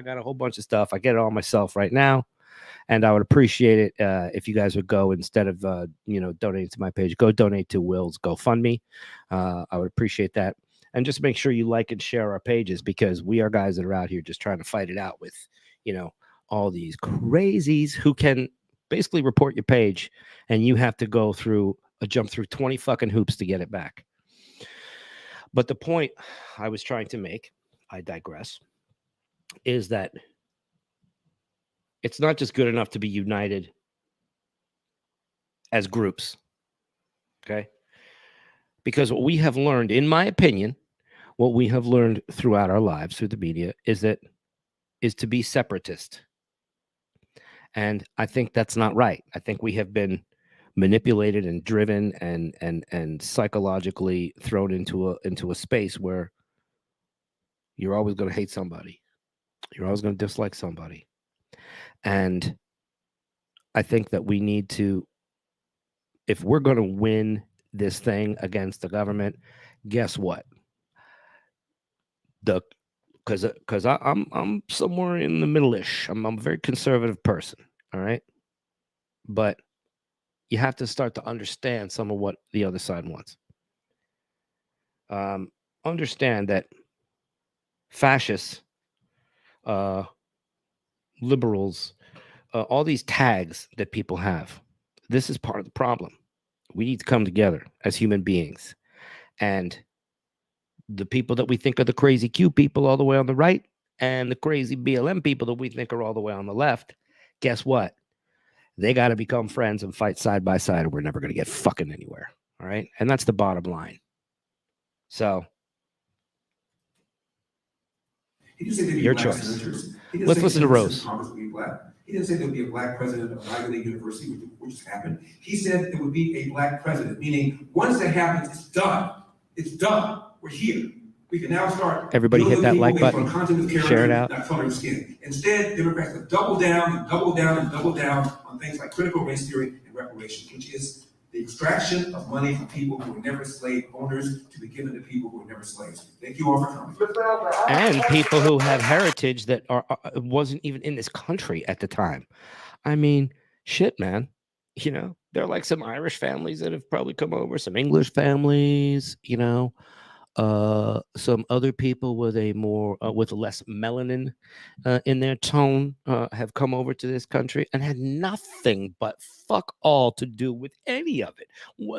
Speaker 1: got a whole bunch of stuff. I get it all myself right now. And I would appreciate it if you guys would go, instead of donating to my page, go donate to Will's GoFundMe. I would appreciate that. And just make sure you like and share our pages, because we are guys that are out here just trying to fight it out with, all these crazies who can basically report your page, and you have to jump through 20 fucking hoops to get it back. But the point I was trying to make, I digress, is that it's not just good enough to be united as groups. Okay? Because what we have learned, in my opinion, what we have learned throughout our lives through the media is to be separatist. And I think that's not right. I think we have been manipulated and driven and psychologically thrown into a space where you're always going to hate somebody. You're always going to dislike somebody. And I think that we need to, if we're going to win this thing against the government, guess what? Because I'm somewhere in the middle-ish. I'm a very conservative person. All right. But you have to start to understand some of what the other side wants. Understand that fascists, liberals, all these tags that people have, this is part of the problem. We need to come together as human beings. And the people that we think are the crazy Q people all the way on the right, and the crazy BLM people that we think are all the way on the left, guess what? They got to become friends and fight side by side, or we're never going to get fucking anywhere. All right. And that's the bottom line. So,
Speaker 4: He didn't say there'd be
Speaker 1: your
Speaker 4: black
Speaker 1: choice.
Speaker 4: senators. He didn't
Speaker 1: Let's
Speaker 4: say
Speaker 1: listen to
Speaker 4: members of
Speaker 1: Rose.
Speaker 4: Congress would be black. He didn't say there would be a black president of Ivy League University, which just happened. He said there would be a black president, meaning once that happens, it's done. It's done. We're here. We can now start.
Speaker 1: Everybody hit that like button. Share it out.
Speaker 4: Not color of skin. Instead, Democrats have doubled down and doubled down and doubled down on things like critical race theory and reparations, which is the extraction of money from people who were never slave owners to be given to people who were never slaves. Thank you all for coming.
Speaker 1: And people who have heritage that wasn't even in this country at the time. I mean, shit, man. There are like some Irish families that have probably come over, some English families, some other people with with less melanin in their tone have come over to this country and had nothing but fuck all to do with any of it.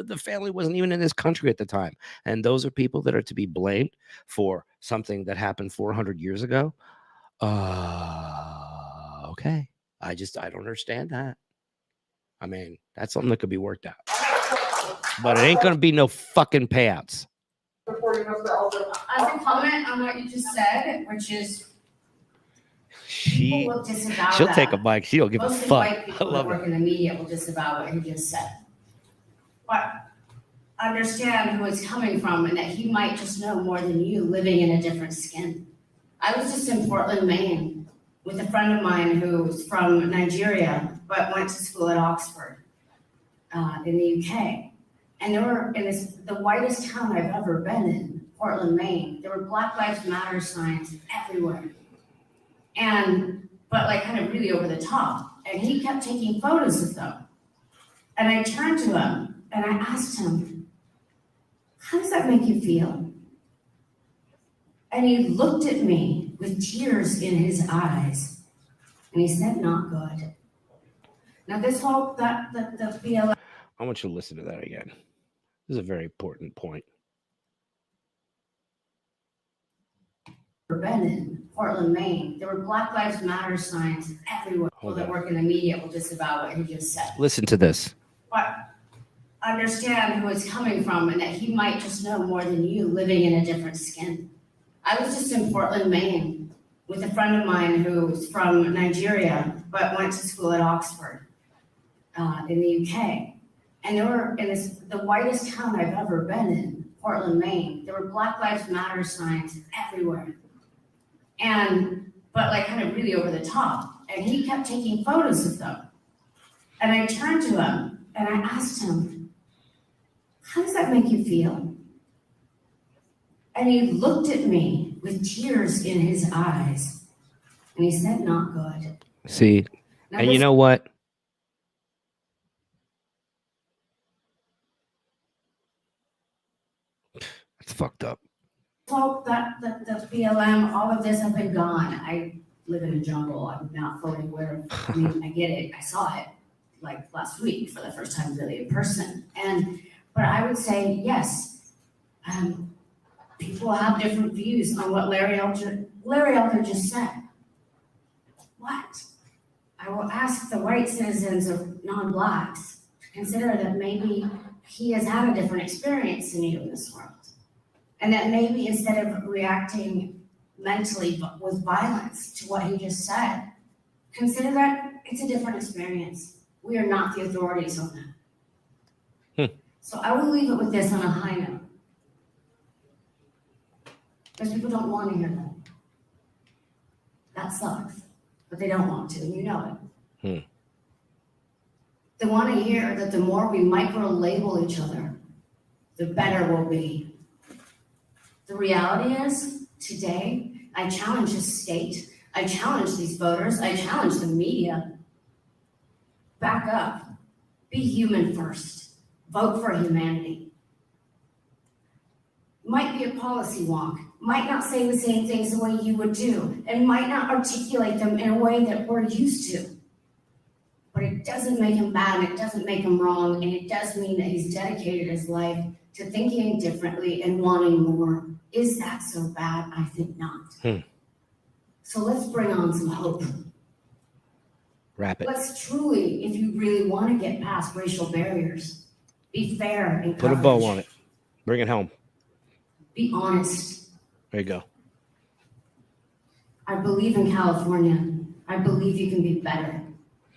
Speaker 1: The family wasn't even in this country at the time. And those are people that are to be blamed for something that happened 400 years ago. Okay. I don't understand that. I mean, that's something that could be worked out. But it ain't going to be no fucking payouts.
Speaker 3: As a comment on what you just said, which is people will disavow
Speaker 1: she'll
Speaker 3: that.
Speaker 1: take a mic. She don't give a
Speaker 3: Mostly
Speaker 1: fuck.
Speaker 3: white
Speaker 1: I
Speaker 3: people
Speaker 1: love
Speaker 3: that work
Speaker 1: it.
Speaker 3: in the media will disavow what he just said. But understand who it's coming from and that he might just know more than you living in a different skin. I was just in Portland, Maine with a friend of mine who's from Nigeria, but went to school at Oxford in the UK. And there were, the whitest town I've ever been in, Portland, Maine, there were Black Lives Matter signs everywhere. But like kind of really over the top. And he kept taking photos of them. And I turned to him and I asked him, how does that make you feel? And he looked at me with tears in his eyes. And he said, not good. Now this whole, the BLM.
Speaker 1: I want you to listen to that again. This is a very important point.
Speaker 3: been in Portland, Maine. There were Black Lives Matter signs everywhere. People that work in the media will disavow what he just said.
Speaker 1: Listen to this.
Speaker 3: But understand who it's coming from and that he might just know more than you living in a different skin. I was just in Portland, Maine with a friend of mine who's from Nigeria, but went to school at Oxford in the UK. And there were, in the whitest town I've ever been in, Portland, Maine, there were Black Lives Matter signs everywhere. But like kind of really over the top. And he kept taking photos of them. And I turned to him and I asked him, how does that make you feel? And he looked at me with tears in his eyes. And he said, not good.
Speaker 1: See,
Speaker 3: Now
Speaker 1: and you
Speaker 3: this
Speaker 1: know what? It's fucked up.
Speaker 3: folk that the BLM, all of this have been gone. I live in a jungle. I'm not fully aware of, I mean, I get it. I saw it like last week for the first time really in person. But I would say, yes, people have different views on what Larry Elder just said. What? I will ask the white citizens of non-blacks to consider that maybe he has had a different experience than you in this world. And that maybe instead of reacting mentally but with violence to what he just said, consider that it's a different experience. We are not the authorities on that. So I will leave it with this on a high note. Because people don't want to hear that. That sucks, but they don't want to, and you know it. They want to hear that the more we micro-label each other, the better we'll be. The reality is, today, I challenge the state, I challenge these voters, I challenge the media. Back up. Be human first. Vote for humanity. Might be a policy wonk, might not say the same things the way you would do, and might not articulate them in a way that we're used to. But it doesn't make him bad, and it doesn't make him wrong, and it does mean that he's dedicated his life to thinking differently and wanting more. Is that so bad? I think not. So let's bring on some hope.
Speaker 1: Wrap it.
Speaker 3: Let's truly, if you really want to get past racial barriers, be fair and
Speaker 1: Put a bow on it. Bring it home.
Speaker 3: Be honest.
Speaker 1: There you go.
Speaker 3: I believe in California. I believe you can be better.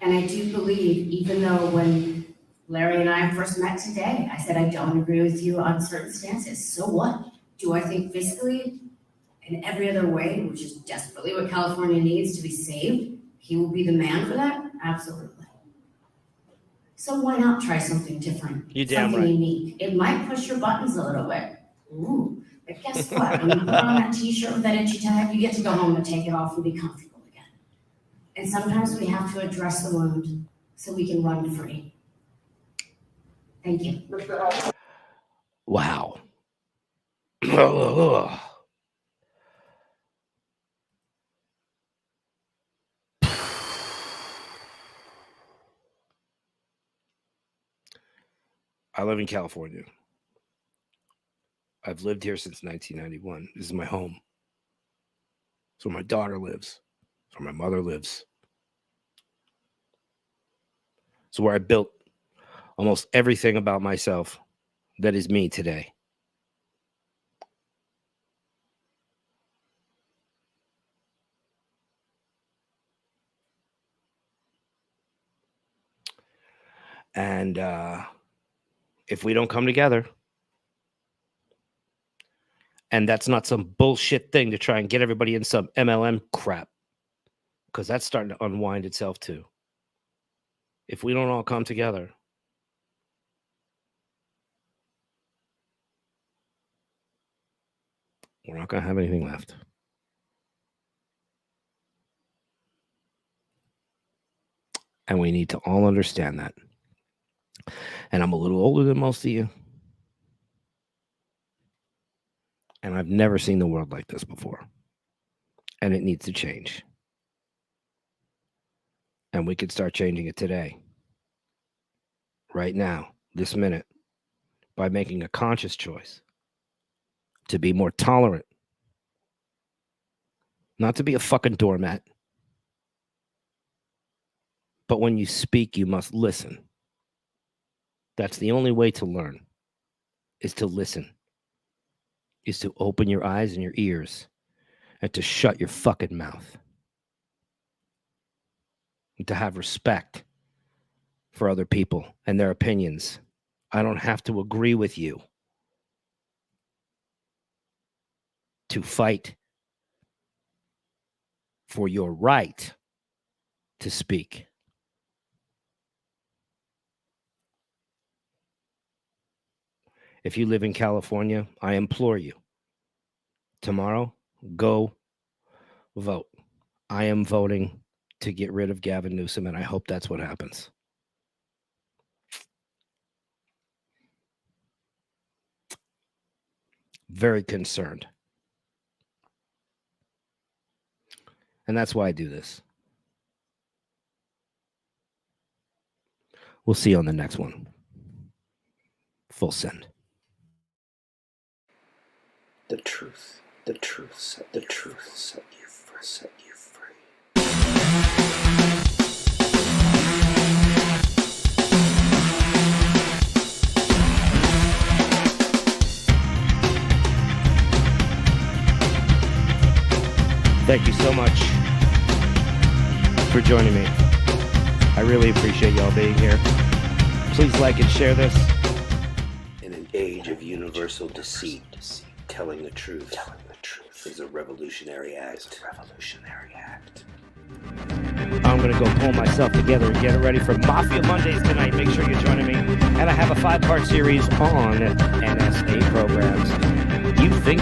Speaker 3: And I do believe, even though when Larry and I first met today, I said, I don't agree with you on certain stances. So what? Do I think fiscally in every other way, which is desperately what California needs to be saved, he will be the man for that? Absolutely. So why not try something different?
Speaker 1: You damn
Speaker 3: something
Speaker 1: right.
Speaker 3: unique. It might push your buttons a little bit. Ooh, but guess what? When you put on that t-shirt with that itchy tag, you get to go home and take it off and be comfortable again. And sometimes we have to address the wound so we can run free. Thank you.
Speaker 1: Wow. I live in California. I've lived here since 1991. This is my home. It's where my daughter lives. It's where my mother lives. It's where I built almost everything about myself that is me today. And if we don't come together, and that's not some bullshit thing to try and get everybody in some MLM crap, because that's starting to unwind itself too. If we don't all come together, we're not going to have anything left. And we need to all understand that. And I'm a little older than most of you. And I've never seen the world like this before. And it needs to change. And we could start changing it today. Right now, this minute, by making a conscious choice to be more tolerant not to be a fucking doormat. But when you speak, you must listen. That's the only way to learn, is to listen, is to open your eyes and your ears and to shut your fucking mouth. And to have respect for other people and their opinions. I don't have to agree with you to fight for your right to speak. If you live in California, I implore you, tomorrow, go vote. I am voting to get rid of Gavin Newsom, and I hope that's what happens. Very concerned. And that's why I do this. We'll see you on the next one. Full send.
Speaker 2: The truth set you free.
Speaker 1: Thank you so much for joining me. I really appreciate y'all being here. Please like and share this.
Speaker 2: In an age of universal deceit, telling the truth is a revolutionary act.
Speaker 1: I'm going to go pull myself together and get it ready for Mafia Mondays tonight. Make sure you're joining me. And I have a 5-part series on NSA programs. You think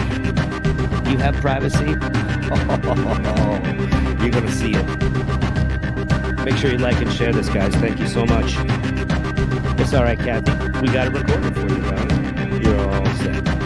Speaker 1: you have privacy? You're going to see it. Make sure you like and share this, guys. Thank you so much. It's all right, Kathy. We got it recorded for you, man. You're all set.